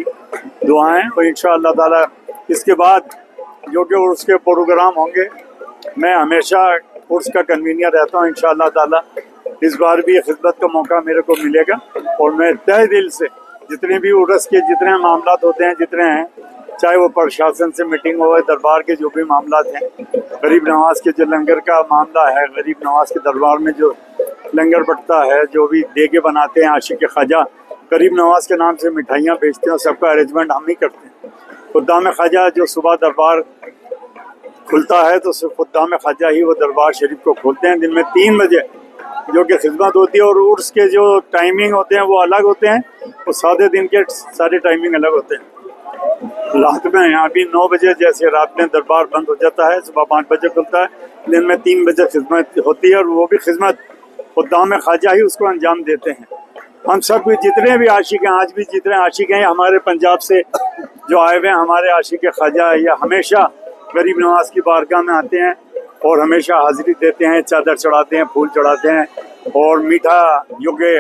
दुआएं। और इंशाअल्लाह ताला इसके बाद जो कि उर्स के प्रोग्राम होंगे, मैं हमेशा उर्स का कन्वीनियर रहता हूँ। इंशाअल्लाह ताला इस बार भी खिदमत का मौका मेरे को मिलेगा, और मैं तहे दिल से जितने भी उर्स के जितने मामला होते हैं, जितने हैं, चाहे वो प्रशासन से मीटिंग हो, दरबार के जो भी मामला हैं, गरीब नवाज के जो लंगर का मामला है, गरीब नवाज के दरबार में जो लंगर बटता है, जो भी देगे बनाते हैं आशिक ख्वाजा, गरीब नवाज के नाम से मिठाइयाँ बेचते हैं, सबका अरेंजमेंट हम ही करते हैं। खुद्दाम ख्वाजा जो सुबह दरबार खुलता है तो सिर्फ खुद्दाम ख्वाजा ही वो दरबार शरीफ को खोलते हैं। दिन में 3 बजे जो कि खिदमत होती है, और उर्स के जो टाइमिंग होते हैं वो अलग होते हैं, और सादे दिन के सारे टाइमिंग अलग होते हैं। रात में यहाँ भी 9 बजे, जैसे रात में दरबार बंद हो जाता है, सुबह 5 बजे खुलता है, दिन में 3 बजे खिदमत होती है, और वो भी खिदमत खुदाम ख्वाजा ही उसको अंजाम देते हैं। हम सब भी जितने भी आशिक हैं, आज भी जितने आशिक हैं हमारे पंजाब से जो आए हुए हैं, हमारे आशिक ख्वाजा या हमेशा गरीब नवाज की बारगाह में आते हैं और हमेशा हाजिरी देते हैं, चादर चढ़ाते हैं, फूल चढ़ाते हैं, और मीठा जो कि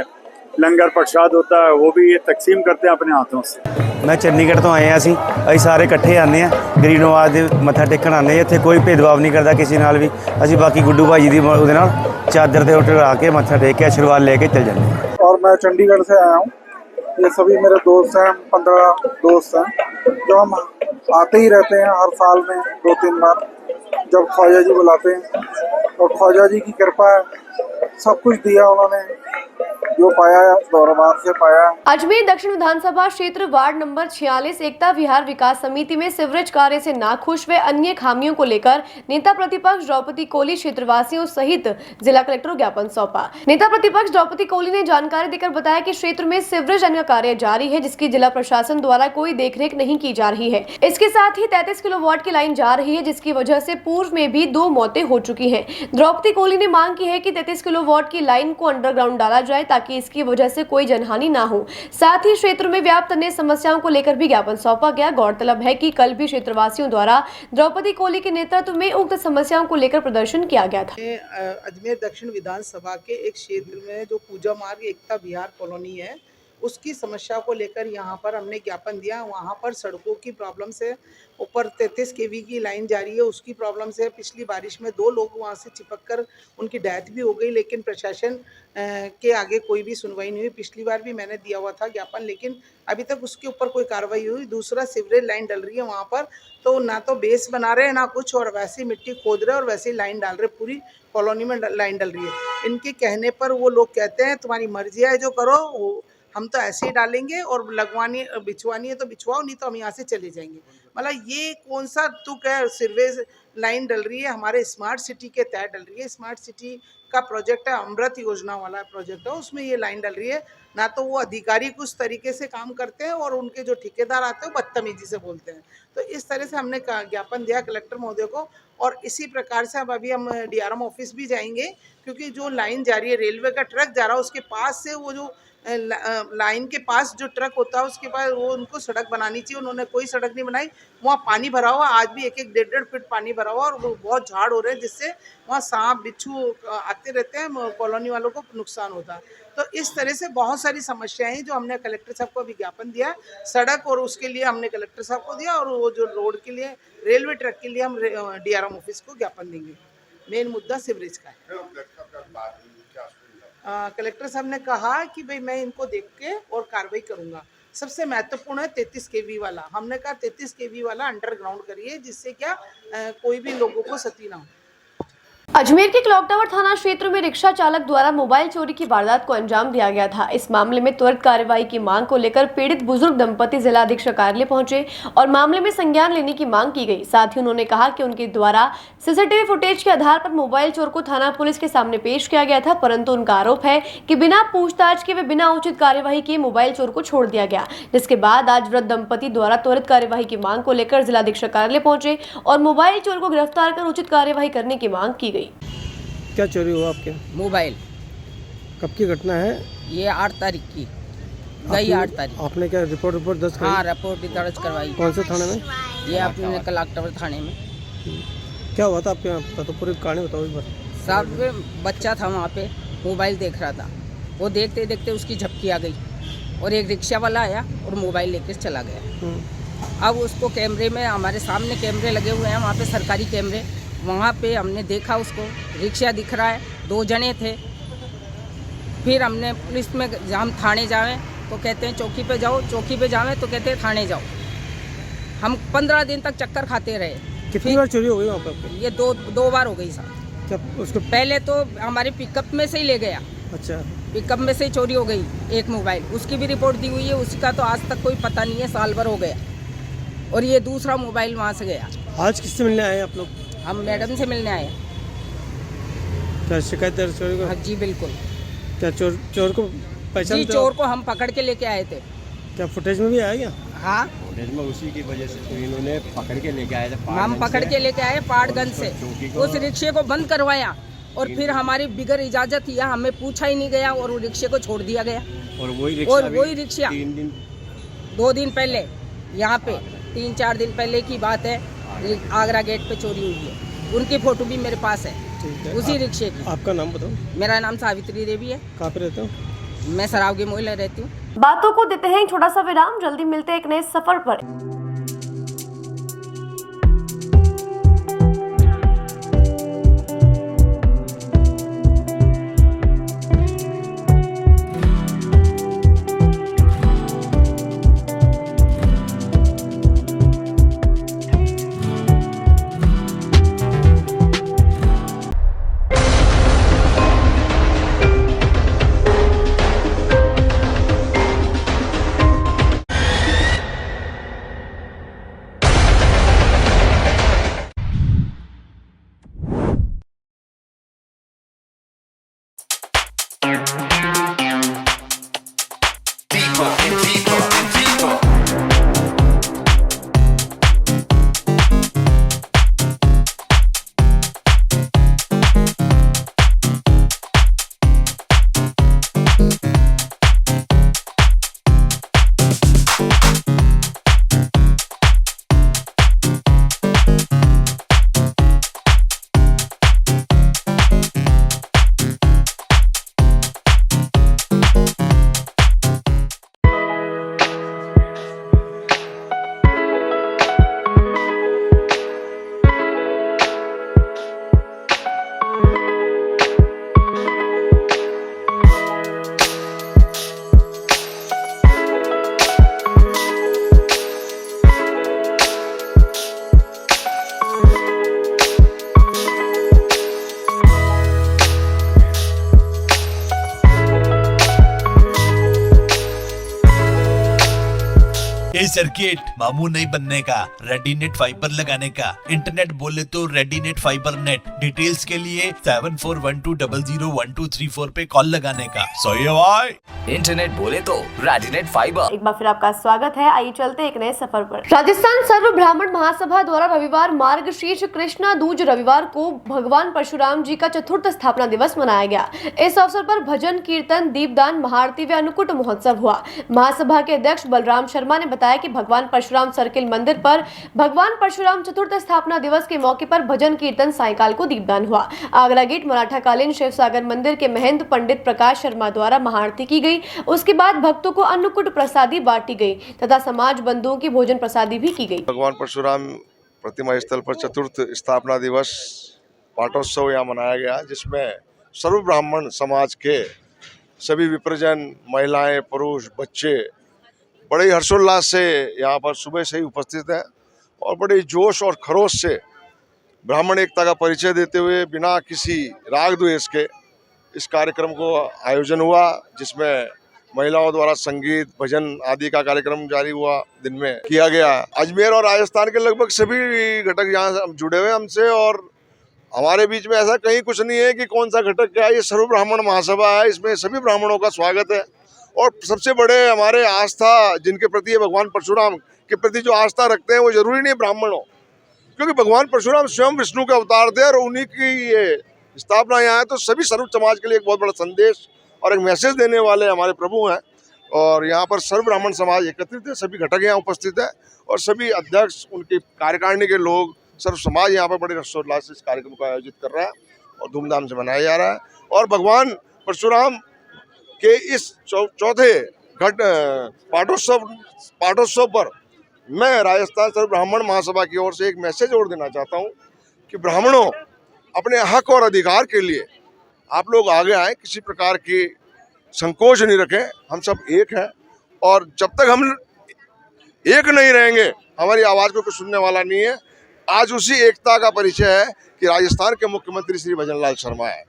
लंगर प्रसाद होता है वो भी ये तकसीम करते हैं अपने हाथों से। मैं चंडीगढ़ तो आए ਅਸੀਂ ਸਾਰੇ ਇਕੱਠੇ ਆਉਂਦੇ ਆ ਗਰੀਬ ਨਵਾਜ਼ ਦੇ ਮੱਥਾ ਟੇਕਣ ਆਉਂਦੇ ਆ। ਇੱਥੇ ਕੋਈ ਭੇਦਭਾਵ ਨਹੀਂ ਕਰਦਾ ਕਿਸੇ ਨਾਲ ਵੀ। ਅਸੀਂ ਬਾਕੀ ਗੁੱਡੂ ਭਾਜੀ ਦੀ ਉਹਦੇ ਨਾਲ ਚਾਦਰ ਤੇ ਉਠਾ ਕੇ ਮੱਥਾ ਟੇਕ ਕੇ ਆਸ਼ੀਰਵਾਦ ਲੈ ਕੇ चल जाते हैं। और मैं चंडीगढ़ से आया हूँ, ये सभी मेरे दोस्त हैं, 15 दोस्त हैं जो हम आते ही रहते हैं हर साल में 2-3 बार जब ख्वाजा जी बुलाते हैं, और ख्वाजा जी की कृपा है, सब कुछ दिया उन्होंने, जो पाया है दौराबाद से पाया। अजमेर दक्षिण विधानसभा क्षेत्र वार्ड नंबर 46 एकता विहार विकास समिति में सीवरेज कार्य से नाखुश व अन्य खामियों को लेकर नेता प्रतिपक्ष द्रौपदी कोली क्षेत्रवासियों सहित जिला कलेक्टर को ज्ञापन सौंपा। नेता प्रतिपक्ष द्रौपदी कोली ने जानकारी देकर बताया कि क्षेत्र में सीवरेज का कार्य जारी है, जिसकी जिला प्रशासन द्वारा कोई देखरेख नहीं की जा रही है। इसके साथ ही 33 किलोवाट की लाइन जा रही है, जिसकी वजह से पूर्व में भी 2 मौतें हो चुकी है। द्रौपदी कोली ने मांग की है कि 33 किलोवाट की लाइन को अंडरग्राउंड डाला जाए ताकि इसकी वजह से कोई जनहानि ना हो। साथ ही क्षेत्र में व्याप्त अन्य समस्याओं को लेकर भी ज्ञापन सौंपा गया। गौरतलब है कि कल भी क्षेत्रवासियों द्वारा द्रौपदी कोली के नेतृत्व में उक्त समस्याओं को लेकर प्रदर्शन किया गया था। अजमेर दक्षिण विधानसभा के एक क्षेत्र में जो पूजा मार्ग एकता विहार कॉलोनी है, उसकी समस्या को लेकर यहाँ पर हमने ज्ञापन दिया। वहाँ पर सड़कों की प्रॉब्लम से, ऊपर 33 kV की लाइन जा रही है, उसकी प्रॉब्लम से पिछली बारिश में 2 लोग वहाँ से चिपक कर उनकी डेथ भी हो गई, लेकिन प्रशासन के आगे कोई भी सुनवाई नहीं हुई। पिछली बार भी मैंने दिया हुआ था ज्ञापन, लेकिन अभी तक उसके ऊपर कोई कार्रवाई हुई। दूसरा, सीवरेज लाइन डल रही है वहाँ पर, तो ना तो बेस बना रहे हैं ना कुछ, और वैसे ही मिट्टी खोद रहे हैं और वैसे ही लाइन डाल रहे, पूरी कॉलोनी में लाइन डल रही है। इनके कहने पर वो लोग कहते हैं तुम्हारी मर्जी है जो करो, हम तो ऐसे ही डालेंगे, और लगवानी बिछवानी है तो बिछवाओ, नहीं तो हम यहाँ से चले जाएंगे। मतलब ये कौन सा तुक है? सीवरेज लाइन डल रही है, हमारे स्मार्ट सिटी के तहत डल रही है। स्मार्ट सिटी का प्रोजेक्ट है, अमृत योजना वाला प्रोजेक्ट है, उसमें ये लाइन डल रही है। ना तो वो अधिकारी कुछ तरीके से काम करते हैं, और उनके जो ठेकेदार आते हैं वो बदतमीजी से बोलते हैं। तो इस तरह से हमने ज्ञापन दिया कलेक्टर महोदय को, और इसी प्रकार से अब अभी हम DRM ऑफिस भी जाएंगे, क्योंकि जो लाइन जा रही है, रेलवे का ट्रक जा रहा है, उसके पास से वो जो लाइन के पास जो ट्रक होता है उसके पास वो उनको सड़क बनानी चाहिए। उन्होंने कोई सड़क नहीं बनाई। वहाँ पानी भरा हुआ, आज भी 1-1, 1.5 फीट पानी भरा हुआ, और वो बहुत झाड़ हो रहे हैं, जिससे वहाँ सांप बिच्छू आते रहते हैं, कॉलोनी वालों को नुकसान होता है। तो इस तरह से बहुत सारी समस्याएं हैं जो हमने कलेक्टर साहब को अभी ज्ञापन दिया। सड़क और उसके लिए हमने कलेक्टर साहब को दिया, और वो जो रोड के लिए, रेलवे ट्रैक के लिए हम DRM ऑफिस को ज्ञापन देंगे। मेन मुद्दा सीवरेज का है। कलेक्टर साहब ने कहा कि भाई मैं इनको देख के और कार्रवाई करूंगा। सबसे महत्वपूर्ण है 33 kV वाला। हमने कहा 33 kV वाला अंडरग्राउंड करिए, जिससे क्या कोई भी लोगों को क्षति ना हो। अजमेर के क्लॉक टावर थाना क्षेत्र में रिक्शा चालक द्वारा मोबाइल चोरी की वारदात को अंजाम दिया गया था। इस मामले में त्वरित कार्रवाई की मांग को लेकर पीड़ित बुजुर्ग दंपति जिला अधीक्षक कार्यालय पहुंचे और मामले में संज्ञान लेने की मांग की गई। साथ ही उन्होंने कहा कि उनके द्वारा CCTV फुटेज के आधार पर मोबाइल चोर को थाना पुलिस के सामने पेश किया गया था, परंतु उनका आरोप है कि बिना पूछताछ के व बिना उचित कार्यवाही के मोबाइल चोर को छोड़ दिया गया। जिसके बाद आज वृद्ध दंपति द्वारा त्वरित कार्यवाही की मांग को लेकर जिला अधीक्षक कार्यालय पहुंचे और मोबाइल चोर को गिरफ्तार कर उचित कार्यवाही करने की मांग की गई। क्या चोरी हुआ आपके? मोबाइल। कब की घटना है? ये 8 तारीख की गई 8 तारीख। आपने क्या रिपोर्ट दर्ज कराई? हाँ, रिपोर्ट भी दर्ज करवाई। कौन से थाने में? ये अपने क्लॉक टावर थाने में। क्या हुआ था आपके यहाँ? तो पूरी कहानी बताओ एक बार। सब बच्चा था वहाँ पे, मोबाइल देख रहा था। वो देखते देखते उसकी झपकी आ गई और एक रिक्शा वाला आया और मोबाइल लेकर चला गया। अब उसको कैमरे में, हमारे सामने कैमरे लगे हुए हैं वहाँ पे, सरकारी कैमरे, वहाँ पे हमने देखा उसको, रिक्शा दिख रहा है, 2 जने थे। फिर हमने पुलिस में, हम थाने जाएं तो कहते हैं चौकी पे जाओ, चौकी पे जाएं तो कहते हैं थाने जाओ। हम 15 दिन तक चक्कर खाते रहे। कितनी बार चोरी हो गई वहाँ पे? ये दो बार हो गई साहब। क्या उसको? पहले तो हमारे पिकअप में से ही ले गया। अच्छा। पिकअप में से ही चोरी हो गई एक मोबाइल, उसकी भी रिपोर्ट दी हुई है, उसका तो आज तक कोई पता नहीं है, साल भर हो गया। और ये दूसरा मोबाइल वहाँ से गया। आज किससे मिलने आए आप लोग? हम मैडम से मिलने आए। क्या शिकायत दर्ज करेगा? हाँ जी बिल्कुल। क्या चोर को पहचान? जी चोर को हम पकड़ के लेके आए थे। क्या फुटेज में भी आया? हाँ फुटेज में उसी की वजह से तो इन्होंने पकड़ के लेके आए थे। हम पकड़ के लेके आए पाटगंज से, उस रिक्शे को बंद करवाया और फिर हमारी बिगर इजाजत या हमें पूछा ही नहीं गया और वो रिक्शे को छोड़ दिया गया। और वही रिक्शा 2 दिन पहले यहाँ पे 3-4 दिन पहले की बात है, आगरा गेट पे चोरी हुई है। उनकी फोटो भी मेरे पास है उसी रिक्शे की। आपका नाम बताओ। मेरा नाम सावित्री देवी है। कहाँ पे रहते हो? मैं सरावगी मोहल्ले रहती हूँ। बातों को देते हैं एक छोटा सा विराम, जल्दी मिलते हैं एक नए सफर पर। ये सर्किट मामू नहीं बनने का, रेडीनेट फाइबर लगाने का। इंटरनेट बोले तो रेडीनेट फाइबर नेट। डिटेल्स के लिए 7412001234 पे कॉल लगाने का। सही है भाई। इंटरनेट बोले तो रेडीनेट फाइबर। एक बार फिर आपका स्वागत है। आइए चलते एक नए सफर पर। राजस्थान सर्व ब्राह्मण महासभा द्वारा रविवार मार्गशीर्ष कृष्णा दूज रविवार को भगवान परशुराम जी का चतुर्थ स्थापना दिवस मनाया गया। इस अवसर पर भजन कीर्तन, दीपदान, महाआरती व अन्नकूट महोत्सव हुआ। महासभा के अध्यक्ष बलराम शर्मा ने बताया कि भगवान परशुराम सर्किल मंदिर पर भगवान परशुराम चतुर्थ स्थापना दिवस के मौके पर भजन कीर्तन, सायंकाल को दीपदान हुआ। आगरा गेट मराठा कालीन शिव सागर मंदिर के महंत पंडित प्रकाश शर्मा द्वारा महाआरती की गई। उसके बाद भक्तों को अन्नकूट प्रसादी बांटी गई तथा समाज बंधुओं की भोजन प्रसादी भी की गई। भगवान परशुराम प्रतिमा स्थल पर चतुर्थ स्थापना दिवस पाठोत्सव यहाँ मनाया गया, जिसमें सर्व ब्राह्मण समाज के सभी विप्रजन, महिलाएं, पुरुष, बच्चे बड़े ही हर्षोल्लास से यहाँ पर सुबह से ही उपस्थित है और बड़े जोश और खरोश से ब्राह्मण एकता का परिचय देते हुए बिना किसी राग द्वेष के इस कार्यक्रम को आयोजन हुआ, जिसमें महिलाओं द्वारा संगीत, भजन आदि का कार्यक्रम जारी हुआ, दिन में किया गया। अजमेर और राजस्थान के लगभग सभी घटक यहाँ जुड़े हुए हमसे और हमारे बीच में ऐसा कहीं कुछ नहीं है कि कौन सा घटक क्या है। ये सर्व ब्राह्मण महासभा है, इसमें सभी ब्राह्मणों का स्वागत है। और सबसे बड़े हमारे आस्था जिनके प्रति है, भगवान परशुराम के प्रति जो आस्था रखते हैं वो जरूरी नहीं ब्राह्मण हो, क्योंकि भगवान परशुराम स्वयं विष्णु के अवतार थे और उन्हीं की ये स्थापना यहाँ है। तो सभी सर्व समाज के लिए एक बहुत बड़ा संदेश और एक मैसेज देने वाले हमारे प्रभु हैं और यहाँ पर सर्व ब्राह्मण समाज एकत्रित है, सभी घटक यहाँ उपस्थित है और सभी अध्यक्ष, उनकी कार्यकारिणी के लोग, सर्व समाज यहाँ पर बड़े हर्षोल्लास से इस कार्यक्रम को आयोजित कर रहा है और धूमधाम से मनाया जा रहा है। और भगवान परशुराम के इस चौथे पाठोत्सव पर मैं राजस्थान सर्व ब्राह्मण महासभा की ओर से एक मैसेज और देना चाहता हूँ कि ब्राह्मणों अपने हक और अधिकार के लिए आप लोग आगे आए, किसी प्रकार की संकोच नहीं रखें। हम सब एक हैं और जब तक हम एक नहीं रहेंगे हमारी आवाज़ को कोई सुनने वाला नहीं है। आज उसी एकता का परिचय है कि राजस्थान के मुख्यमंत्री श्री भजन लाल शर्मा है।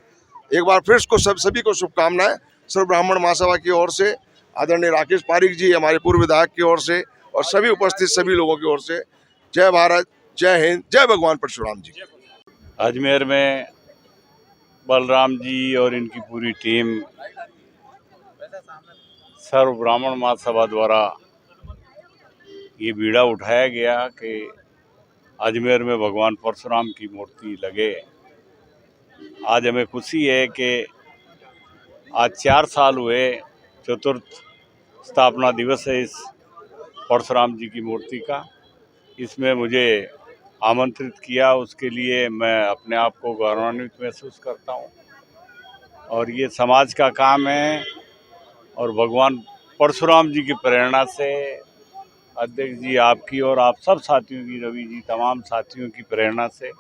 एक बार फिर सभी को शुभकामनाएं सर्व ब्राह्मण महासभा की ओर से, आदरणीय राकेश पारिक जी हमारे पूर्व विधायक की ओर से और सभी उपस्थित सभी लोगों की ओर से। जय भारत, जय हिंद, जय भगवान परशुराम जी। अजमेर में बलराम जी और इनकी पूरी टीम सर्व ब्राह्मण महासभा द्वारा ये बीड़ा उठाया गया कि अजमेर में भगवान परशुराम की मूर्ति लगे। आज हमें खुशी है कि आज 4 साल हुए, चतुर्थ स्थापना दिवस है इस परशुराम जी की मूर्ति का। इसमें मुझे आमंत्रित किया, उसके लिए मैं अपने आप को गौरवान्वित महसूस करता हूँ। और ये समाज का काम है और भगवान परशुराम जी की प्रेरणा से अध्यक्ष जी आपकी और आप सब साथियों की, रवि जी तमाम साथियों की प्रेरणा से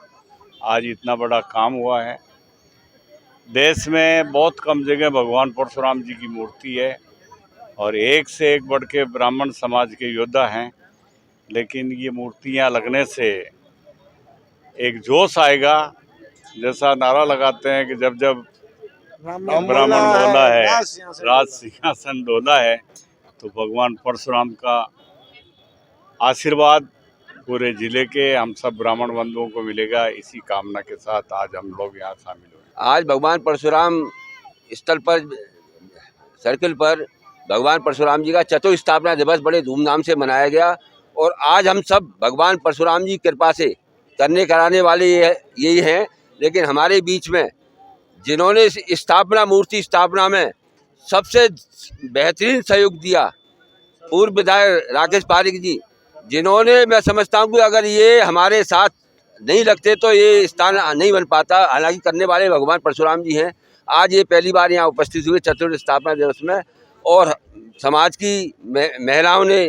आज इतना बड़ा काम हुआ है। देश में बहुत कम जगह भगवान परशुराम जी की मूर्ति है और एक से एक बढ़ के ब्राह्मण समाज के योद्धा हैं, लेकिन ये मूर्तियां लगने से एक जोश आएगा। जैसा नारा लगाते हैं कि जब जब ब्राह्मण बोला है, राज सिंहासन डोला है, तो भगवान परशुराम का आशीर्वाद पूरे जिले के हम सब ब्राह्मण बंधुओं को मिलेगा। इसी कामना के साथ आज हम लोग यहाँ शामिल हुए। आज भगवान परशुराम स्थल पर, सर्किल पर भगवान परशुराम जी का चतुर्थ स्थापना दिवस बड़े धूमधाम से मनाया गया। और आज हम सब भगवान परशुराम जी की कृपा से करने कराने वाले यही हैं, लेकिन हमारे बीच में जिन्होंने स्थापना, मूर्ति स्थापना में सबसे बेहतरीन सहयोग दिया, पूर्व विधायक राकेश पारिक जी, जिन्होंने, मैं समझता हूँ कि अगर ये हमारे साथ नहीं लगते तो ये स्थान नहीं बन पाता। हालांकि करने वाले भगवान परशुराम जी हैं। आज ये पहली बार यहाँ उपस्थित हुए चतुर्थ स्थापना दिवस में और समाज की महिलाओं ने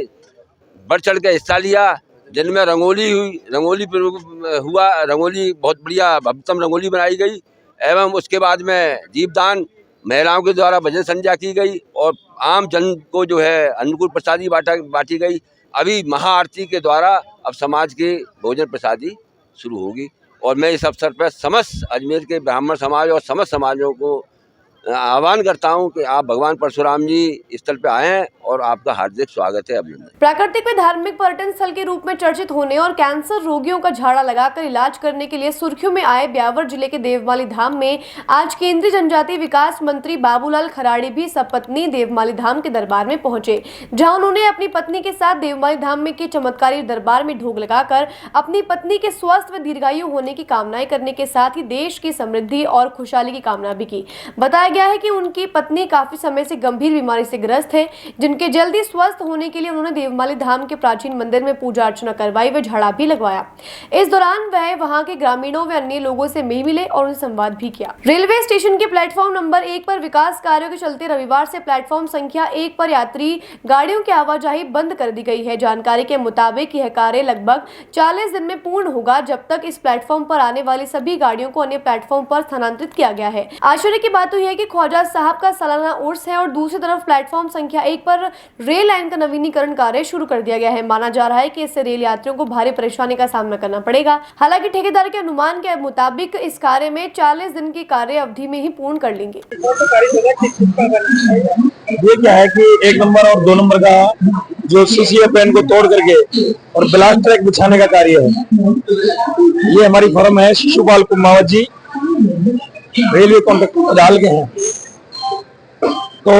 बढ़ चढ़ के हिस्सा लिया, जिनमें रंगोली हुई, रंगोली बहुत बढ़िया भव्यतम रंगोली बनाई गई एवं उसके बाद में दीपदान, महिलाओं के द्वारा भजन संध्या की गई और आम जन को जो है अन्नकूट प्रसादी बांटी गई। अभी महाआरती के द्वारा अब समाज के भोजन प्रसादी शुरू होगी। और मैं इस अवसर पर समस्त अजमेर के ब्राह्मण समाज और समस्त समाजों को आह्वान करता हूं कि आप भगवान परशुराम जी स्थल पे आएं और आपका हार्दिक स्वागत है, अभिनंदन। प्राकृतिक व धार्मिक पर्यटन स्थल के रूप में चर्चित होने और कैंसर रोगियों का झाड़ा लगाकर इलाज करने के लिए सुर्खियों में आए ब्यावर जिले के देवमाली धाम में आज केंद्रीय जनजातीय विकास मंत्री बाबूलाल खराड़ी भी सपत्नी देवमाली धाम के दरबार में पहुंचे, जहां उन्होंने अपनी पत्नी के साथ देवमाली धाम में के चमत्कारी दरबार में ढोक लगाकर अपनी पत्नी के स्वस्थ व दीर्घायु होने की कामनाएं करने के साथ ही देश की समृद्धि और खुशहाली की कामना भी की। बताया गया है कि उनकी पत्नी काफी समय से गंभीर बीमारी से ग्रस्त है, जिनके जल्दी स्वस्थ होने के लिए उन्होंने देवमाली धाम के प्राचीन मंदिर में पूजा अर्चना करवाई व झाड़ा भी लगवाया। इस दौरान वह वहां के ग्रामीणों व अन्य लोगों से मिले और उनसे संवाद भी किया। रेलवे स्टेशन के प्लेटफॉर्म नंबर 1 पर विकास कार्यों के चलते रविवार से प्लेटफॉर्म संख्या 1 पर यात्री गाड़ियों की आवाजाही बंद कर दी गई है। जानकारी के मुताबिक यह कार्य लगभग 40 दिन में पूर्ण होगा, जब तक इस प्लेटफॉर्म पर आने वाली सभी गाड़ियों को अन्य प्लेटफॉर्म पर स्थानांतरित किया गया है। आश्चर्य की बात तो यह है कि ख्वाजा साहब का सालाना उर्स है और दूसरी तरफ प्लेटफॉर्म संख्या 1 पर रेल लाइन का नवीनीकरण कार्य शुरू कर दिया गया है। माना जा रहा है कि इससे रेल यात्रियों को भारी परेशानी का सामना करना पड़ेगा। हालांकि ठेकेदार के अनुमान के मुताबिक इस कार्य में 40 दिन की कार्य अवधि में ही पूर्ण कर लेंगे। ये क्या है कि 1 नंबर और 2 नंबर का जो सीसीए पेन को तोड़ करके और ब्लास्ट ट्रैक बिछाने का कार्य है। ये हमारी फर्म है शिशुपाल कुमावत जी, रेलवे कॉन्ट्रैक्ट डाल के हैं। तो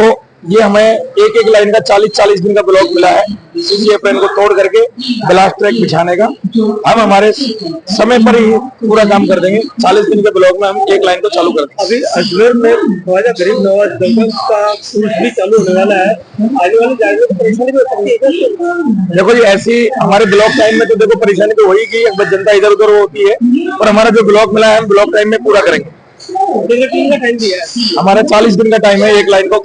ये हमें एक लाइन का 40 दिन का ब्लॉक मिला है सीसीए पेन को तोड़ करके ब्लास्ट ट्रैक बिछाने का। हम हमारे समय पर ही पूरा काम कर देंगे। 40 दिन के ब्लॉक में हम एक लाइन को चालू कर देंगे। अभी अजमेर में ख्वाजा गरीब नवाज दरबार का उर्स भी चालू होने वाला है। आने वाली जाने में परेशानी भी हो सकती है। देखो जी, ऐसी हमारे ब्लॉक टाइम में तो देखो परेशानी तो होगी कि जनता इधर उधर होती है, और हमारा जो ब्लॉक मिला है हम ब्लॉक टाइम में पूरा करेंगे। टाइम दिया है हमारा 40 दिन का टाइम है एक लाइन को।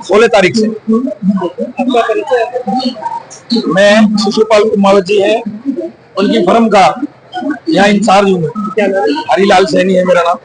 16 तारीख से। आपका परिचय? मैं शिशुपाल कुमावत जी है, उनकी फर्म का यहाँ इंचार्ज हूँ। हरीलाल सैनी है मेरा नाम।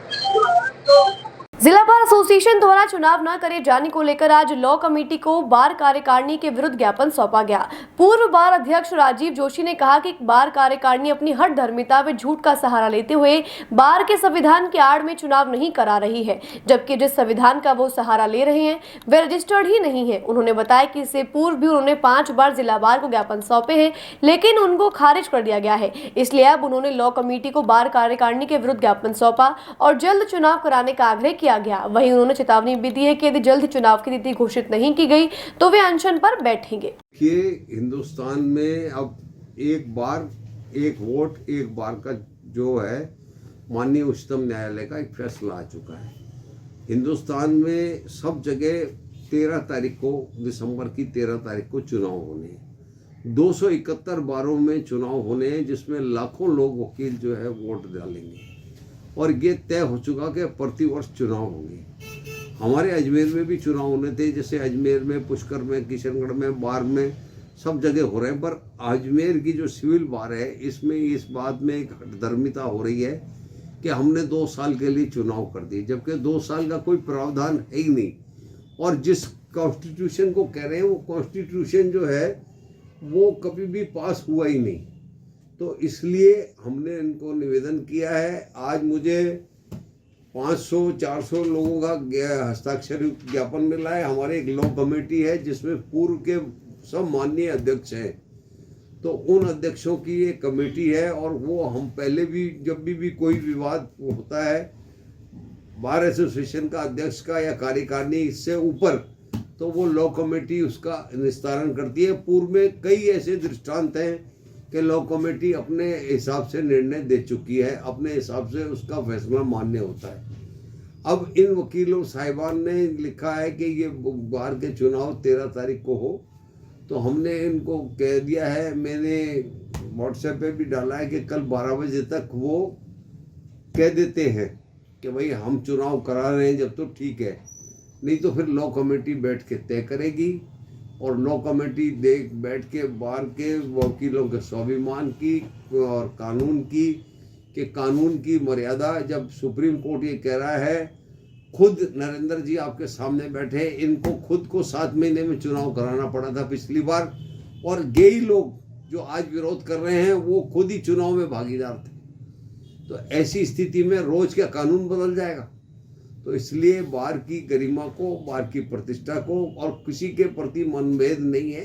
जिला बार एसोसिएशन द्वारा चुनाव न करे जाने को लेकर आज लॉ कमेटी को बार कार्यकारिणी के विरुद्ध ज्ञापन सौंपा गया। पूर्व बार अध्यक्ष राजीव जोशी ने कहा कि बार कार्यकारिणी अपनी हठ धर्मिता व झूठ का सहारा लेते हुए बार के संविधान की आड़ में चुनाव नहीं करा रही है, जबकि जिस संविधान का वो सहारा ले रहे हैं वे रजिस्टर्ड ही नहीं है। उन्होंने बताया कि इससे पूर्व भी उन्होंने 5 बार जिला बार को ज्ञापन सौंपे हैं, लेकिन उनको खारिज कर दिया गया है। इसलिए अब उन्होंने लॉ कमेटी को बार कार्यकारिणी के विरुद्ध ज्ञापन सौंपा और जल्द चुनाव कराने का आग्रह किया गया। वहीं उन्होंने चेतावनी भी दी है कि यदि जल्द चुनाव की तिथि घोषित नहीं की गई तो वे अनशन पर बैठेंगे। कि हिंदुस्तान में अब एक बार एक वोट एक बार का जो है माननीय उच्चतम न्यायालय का एक फैसला आ चुका है। हिंदुस्तान में सब जगह 13 तारीख को, दिसंबर की 13 तारीख को चुनाव होने हैं। 271 बारों में चुनाव होने हैं, जिसमें लाखों लोग वकील जो है वोट डालेंगे और ये तय हो चुका कि प्रतिवर्ष चुनाव होंगे। हमारे अजमेर में भी चुनाव होने थे, जैसे अजमेर में, पुष्कर में, किशनगढ़ में, बार में, सब जगह हो रहे हैं। पर अजमेर की जो सिविल बार है, इसमें इस बात में एक हठधर्मिता हो रही है कि हमने 2 साल के लिए चुनाव कर दिए, जबकि 2 साल का कोई प्रावधान है ही नहीं। और जिस कॉन्स्टिट्यूशन को कह रहे हैं वो कॉन्स्टिट्यूशन जो है वो कभी भी पास हुआ ही नहीं। तो इसलिए हमने इनको निवेदन किया है। आज मुझे 500-400 लोगों का हस्ताक्षर ज्ञापन मिला है। हमारे एक लॉ कमेटी है जिसमें पूर्व के सब माननीय अध्यक्ष हैं, तो उन अध्यक्षों की एक कमेटी है और वो हम पहले भी जब भी कोई विवाद होता है बार एसोसिएशन का अध्यक्ष का या कार्यकारिणी इससे ऊपर, तो वो लॉ कमेटी उसका निस्तारण करती है। पूर्व में कई ऐसे दृष्टांत हैं कि लॉ कमेटी अपने हिसाब से निर्णय दे चुकी है, अपने हिसाब से उसका फैसला मान्य होता है। अब इन वकीलों साहिबान ने लिखा है कि ये बार के चुनाव 13 तारीख को हो, तो हमने इनको कह दिया है, मैंने व्हाट्सएप पे भी डाला है कि कल 12 बजे तक वो कह देते हैं कि भाई हम चुनाव करा रहे हैं, जब तो ठीक है, नहीं तो फिर लॉ कमेटी बैठ के तय करेगी। और लॉ कमेटी बैठ के बार के वकीलों के स्वाभिमान की और कानून की, कि कानून की मर्यादा, जब सुप्रीम कोर्ट ये कह रहा है, खुद नरेंद्र जी आपके सामने बैठे, इनको खुद को 7 महीने में चुनाव कराना पड़ा था पिछली बार, और यही लोग जो आज विरोध कर रहे हैं वो खुद ही चुनाव में भागीदार थे। तो ऐसी स्थिति में रोज क्या कानून बदल जाएगा? तो इसलिए बार की गरिमा को, बार की प्रतिष्ठा को, और किसी के प्रति मनभेद नहीं है,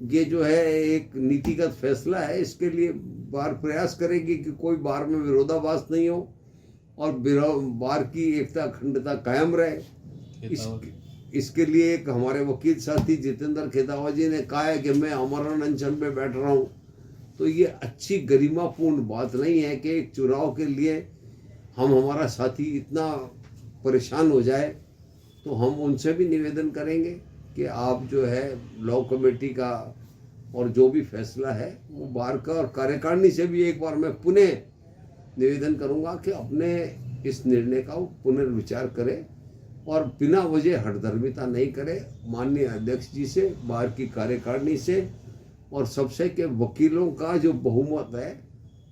ये जो है एक नीतिगत फैसला है। इसके लिए बार प्रयास करेगी कि कोई बार में विरोधाभास नहीं हो और बार की एकता अखंडता कायम रहे। इसके लिए एक हमारे वकील साथी जितेंद्र खेतावा जी ने कहा है कि मैं आमरण अनशन पे बैठ रहा हूँ, तो ये अच्छी गरिमापूर्ण बात नहीं है कि एक चुनाव के लिए हमारा साथी इतना परेशान हो जाए। तो हम उनसे भी निवेदन करेंगे कि आप जो है लॉ कमेटी का और जो भी फैसला है वो बार का, और कार्यकारिणी से भी एक बार मैं पुनः निवेदन करूंगा कि अपने इस निर्णय का पुनर्विचार करें और बिना वजह हठधर्मिता नहीं करे। माननीय अध्यक्ष जी से, बार की कार्यकारिणी से और सबसे के वकीलों का जो बहुमत है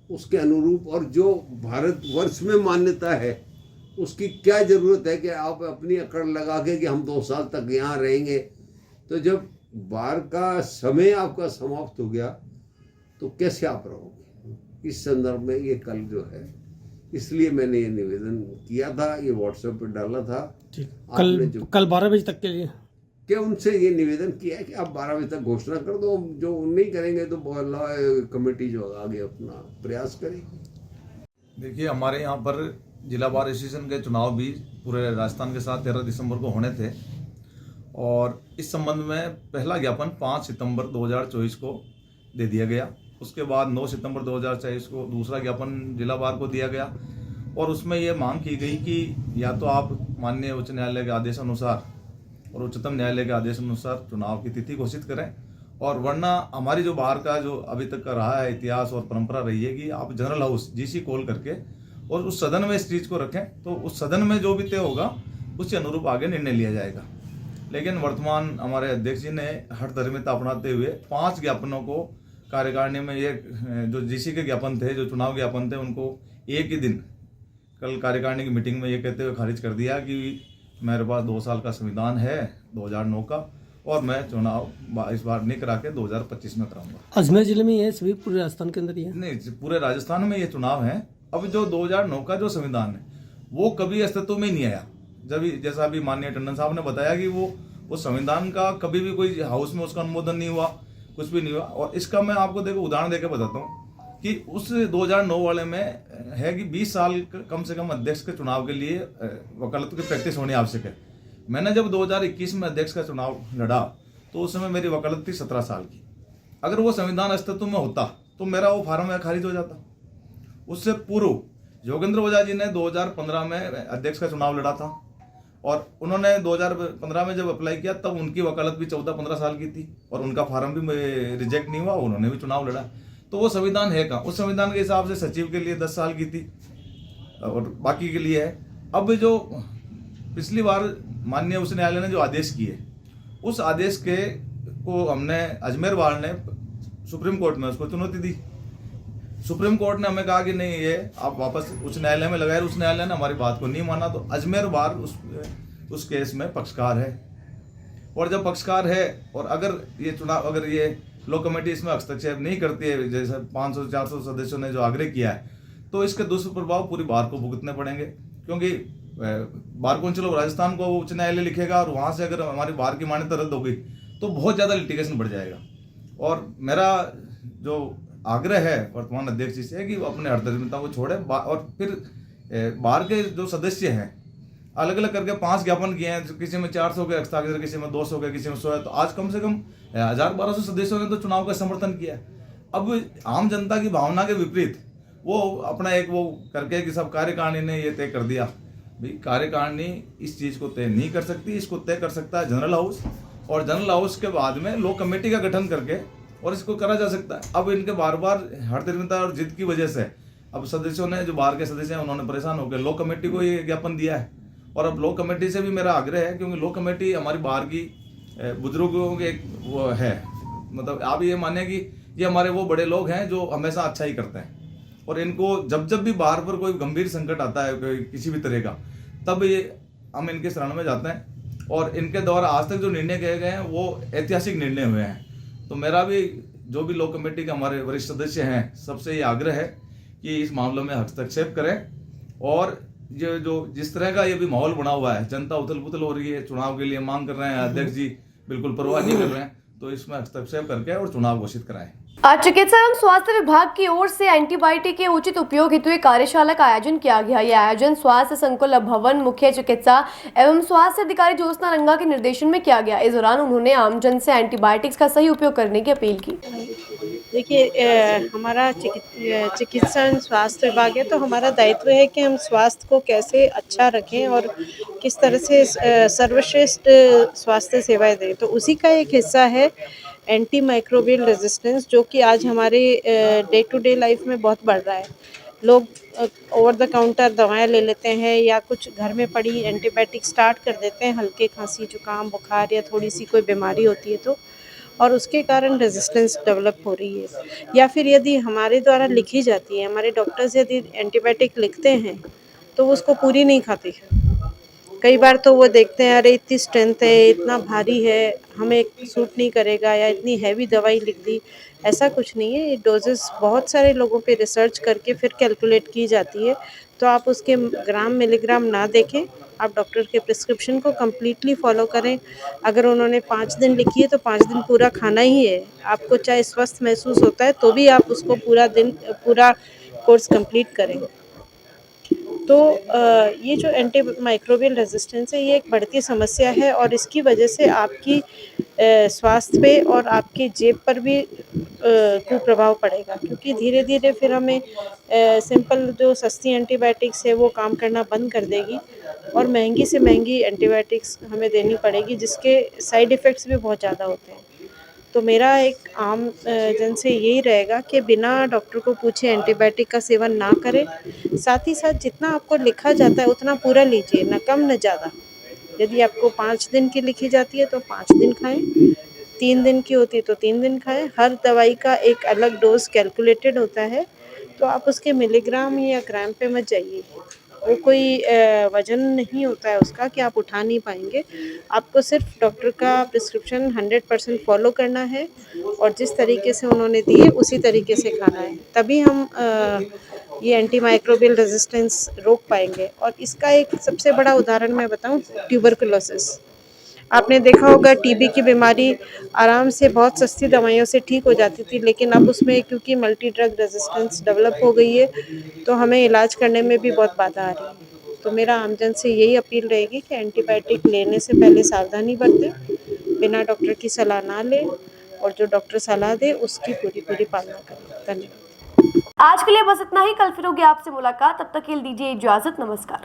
उसके अनुरूप, और जो भारतवर्ष में मान्यता है उसकी क्या ज़रूरत है कि आप अपनी अकड़ लगा के कि हम 2 साल तक यहाँ रहेंगे। तो जब बार का समय आपका समाप्त हो गया तो कैसे आप रहोगे? इस संदर्भ में ये कल जो है, इसलिए मैंने ये निवेदन किया था, ये व्हाट्सएप पर डाला था। कल 12 बजे तक के लिए क्या उनसे ये निवेदन किया है कि आप 12 बजे तक घोषणा कर दो, जो नहीं करेंगे तो कमेटी जो आगे अपना प्रयास करेगी। देखिए, हमारे यहाँ पर जिला बार एसोसिएशन के चुनाव भी पूरे राजस्थान के साथ 13 दिसंबर को होने थे, और इस संबंध में पहला ज्ञापन 5 सितंबर 2024 को दे दिया गया। उसके बाद 9 सितंबर 2024 को दूसरा ज्ञापन जिला बार को दिया गया, और उसमें ये मांग की गई कि या तो आप माननीय उच्च न्यायालय के आदेश अनुसार और उच्चतम न्यायालय के आदेश अनुसार चुनाव की तिथि घोषित करें, और वरना हमारी जो बार का जो अभी तक का रहा है इतिहास और परंपरा रही है कि आप जनरल हाउस जीसी कॉल करके और उस सदन में इस चीज़ को रखें, तो उस सदन में जो भी तय होगा उसके अनुरूप आगे निर्णय लिया जाएगा। लेकिन वर्तमान हमारे अध्यक्ष जी ने हठधर्मिता अपनाते हुए 5 ज्ञापनों को कार्यकारिणी में, ये जो जीसी के ज्ञापन थे, जो चुनाव ज्ञापन थे, उनको एक ही दिन कल कार्यकारिणी की मीटिंग में ये कहते हुए खारिज कर दिया कि मेरे पास 2 साल का संविधान है 2009 का, और मैं चुनाव इस बार नहीं करा के 2025 में कराऊंगा। अजमेर जिले में ये सभी पूरे राजस्थान के अंदर ही है? नहीं, पूरे राजस्थान में ये चुनाव है। अब जो 2009 का जो संविधान है वो कभी अस्तित्व में ही नहीं आया। जब जैसा अभी माननीय टंडन साहब ने बताया कि वो संविधान का कभी भी कोई हाउस में उसका अनुमोदन नहीं हुआ, कुछ भी नहीं हुआ। और इसका मैं आपको उदाहरण देकर बताता हूँ कि उस 2009 वाले में है कि 20 साल कम से कम अध्यक्ष के चुनाव के लिए वकालत की प्रैक्टिस होनी आवश्यक है। मैंने जब 2021 में अध्यक्ष का चुनाव लड़ा तो उस समय मेरी वकालत थी 17 साल की। अगर वो संविधान अस्तित्व में होता तो मेरा वो फार्म खारिज हो जाता। उससे पूर्व योगेंद्र ओझा जी ने 2015 में अध्यक्ष का चुनाव लड़ा था, और उन्होंने 2015 में जब अप्लाई किया तब उनकी वकालत भी 14-15 साल की थी, और उनका फार्म भी रिजेक्ट नहीं हुआ, उन्होंने भी चुनाव लड़ा। तो वो संविधान है कहाँ? उस संविधान के हिसाब से सचिव के लिए 10 साल की थी और बाकी के लिए है। अब जो पिछली बार माननीय उच्च न्यायालय ने जो आदेश किए, उस आदेश को हमने अजमेर बार ने सुप्रीम कोर्ट में उसको चुनौती दी। सुप्रीम कोर्ट ने हमें कहा कि नहीं, ये आप वापस उच्च न्यायालय में लगाए। उच्च न्यायालय ने हमारी बात को नहीं माना, तो अजमेर बार उस केस में पक्षकार है। और जब पक्षकार है और अगर ये लॉ कमेटी इसमें हस्तक्षेप नहीं करती है, जैसे 500-400 सदस्यों ने जो आग्रह किया है, तो इसके दुष्प्रभाव पूरी बार को भुगतने पड़ेंगे। क्योंकि बार काउंसिल ऑफ राजस्थान को उच्च न्यायालय लिखेगा और वहाँ से अगर हमारी बार की मान्यता रद्द हो गई तो बहुत ज़्यादा लिटिगेशन बढ़ जाएगा। और मेरा जो आग्रह है वर्तमान अध्यक्ष जी से है कि वो अपने हरदर्मिता को छोड़े, और फिर बार के जो सदस्य हैं अलग अलग करके 5 ज्ञापन किए हैं, किसी में 400 के हस्ताक्षर, किसी में 200 के, किसी में 100 है। तो आज कम से कम 1000-1200 सदस्यों ने तो चुनाव का समर्थन किया। अब आम जनता की भावना के विपरीत वो अपना वो करके कि सब कार्यकारिणी ने ये तय कर दिया। भाई, कार्यकारिणी इस चीज़ को तय नहीं कर सकती, इसको तय कर सकता है जनरल हाउस, और जनरल हाउस के बाद में लॉ कमेटी का गठन करके और इसको करा जा सकता है। अब इनके बार बार हरदर्मिता और जिद की वजह से अब सदस्यों ने, जो बार के सदस्य हैं, उन्होंने परेशान होकर लॉ कमेटी को ये ज्ञापन दिया है। और अब लॉ कमेटी से भी मेरा आग्रह है, क्योंकि लॉ कमेटी हमारी बार की बुजुर्गों के वो है, मतलब आप ये माने कि ये हमारे वो बड़े लोग हैं जो हमेशा अच्छा ही करते हैं, और इनको जब भी बार पर कोई गंभीर संकट आता है किसी भी तरह का, तब ये हम इनके शरण में जाते हैं। और इनके द्वारा आज तक जो निर्णय किए गए हैं वो ऐतिहासिक निर्णय हुए हैं। तो मेरा भी जो भी लॉ कमेटी के हमारे वरिष्ठ सदस्य हैं, सबसे ये आग्रह है कि इस मामलों में हस्तक्षेप करें। और ये जो जिस तरह का ये भी माहौल बना हुआ है, जनता उथल पुथल हो रही है, चुनाव के लिए मांग कर रहे हैं, अध्यक्ष जी बिल्कुल परवाह नहीं कर रहे हैं, तो इसमें हस्तक्षेप करके और चुनाव घोषित कराएं। आज चिकित्सा एवं स्वास्थ्य विभाग की ओर से एंटीबायोटिक के उचित उपयोग हेतु एक कार्यशाला का आयोजन किया गया। यह आयोजन स्वास्थ्य संकुल भवन मुख्य चिकित्सा एवं स्वास्थ्य अधिकारी ज्योत्सना रंगा के निर्देशन में किया गया। इस दौरान उन्होंने आमजन से एंटीबायोटिक्स का सही उपयोग करने की अपील की। देखिए, हमारा चिकित्सा एवं स्वास्थ्य विभाग है, तो हमारा दायित्व है कि हम स्वास्थ्य को कैसे अच्छा रखें और किस तरह से सर्वश्रेष्ठ स्वास्थ्य सेवाएं दें। तो उसी का एक हिस्सा है एंटी माइक्रोबियल रेजिस्टेंस, जो कि आज हमारे डे टू डे लाइफ में बहुत बढ़ रहा है। लोग ओवर द काउंटर दवाएं ले लेते हैं या कुछ घर में पड़ी एंटीबायोटिक स्टार्ट कर देते हैं, हल्के खांसी जुकाम बुखार या थोड़ी सी कोई बीमारी होती है तो, और उसके कारण रेजिस्टेंस डेवलप हो रही है। या फिर यदि हमारे द्वारा लिखी जाती है, हमारे डॉक्टर्स यदि एंटीबायोटिक लिखते हैं तो उसको पूरी नहीं खाते। कई बार तो वो देखते हैं, अरे इतनी स्ट्रेंथ है, इतना भारी है, हमें सूट नहीं करेगा, या इतनी हैवी दवाई लिख दी। ऐसा कुछ नहीं है, ये डोजेस बहुत सारे लोगों पे रिसर्च करके फिर कैलकुलेट की जाती है। तो आप उसके ग्राम मिलीग्राम ना देखें, आप डॉक्टर के प्रिस्क्रिप्शन को कम्प्लीटली फॉलो करें। अगर उन्होंने 5 दिन लिखी है तो 5 दिन पूरा खाना ही है। आपको चाहे स्वस्थ महसूस होता है तो भी आप उसको पूरा कोर्स कंप्लीट करें। तो ये जो एंटी माइक्रोबियल रेजिस्टेंस है, ये एक बढ़ती समस्या है और इसकी वजह से आपकी स्वास्थ्य पे और आपके जेब पर भी कुप्रभाव पड़ेगा, क्योंकि धीरे धीरे फिर हमें सिंपल जो सस्ती एंटीबायोटिक्स है वो काम करना बंद कर देगी और महंगी से महंगी एंटीबायोटिक्स हमें देनी पड़ेगी, जिसके साइड इफ़ेक्ट्स भी बहुत ज़्यादा होते हैं। तो मेरा एक आम जन से यही रहेगा कि बिना डॉक्टर को पूछे एंटीबायोटिक का सेवन ना करें। साथ ही साथ जितना आपको लिखा जाता है उतना पूरा लीजिए, न कम न ज़्यादा। यदि आपको 5 दिन की लिखी जाती है तो 5 दिन खाएं, 3 दिन की होती है तो 3 दिन खाएं। हर दवाई का एक अलग डोज कैलकुलेटेड होता है, तो आप उसके मिलीग्राम या ग्राम पे मत जाइए। वो कोई वजन नहीं होता है उसका कि आप उठा नहीं पाएंगे। आपको सिर्फ डॉक्टर का प्रिस्क्रिप्शन 100% फॉलो करना है और जिस तरीके से उन्होंने दिए उसी तरीके से खाना है, तभी हम ये एंटीमाइक्रोबियल रेजिस्टेंस रोक पाएंगे। और इसका एक सबसे बड़ा उदाहरण मैं बताऊं, ट्यूबरकुलोसिस। आपने देखा होगा टीबी की बीमारी आराम से बहुत सस्ती दवाइयों से ठीक हो जाती थी, लेकिन अब उसमें क्योंकि मल्टी ड्रग रेजिस्टेंस डेवलप हो गई है तो हमें इलाज करने में भी बहुत बाधा आ रही है। तो मेरा आमजन से यही अपील रहेगी कि एंटीबायोटिक लेने से पहले सावधानी बरतें, बिना डॉक्टर की सलाह ना लें और जो डॉक्टर सलाह दे उसकी पूरी पालना करें। धन्यवाद। आज के लिए बस इतना ही। कल फिर होगी आपसे मुलाकात, तब तक के लिए दीजिए इजाजत। नमस्कार।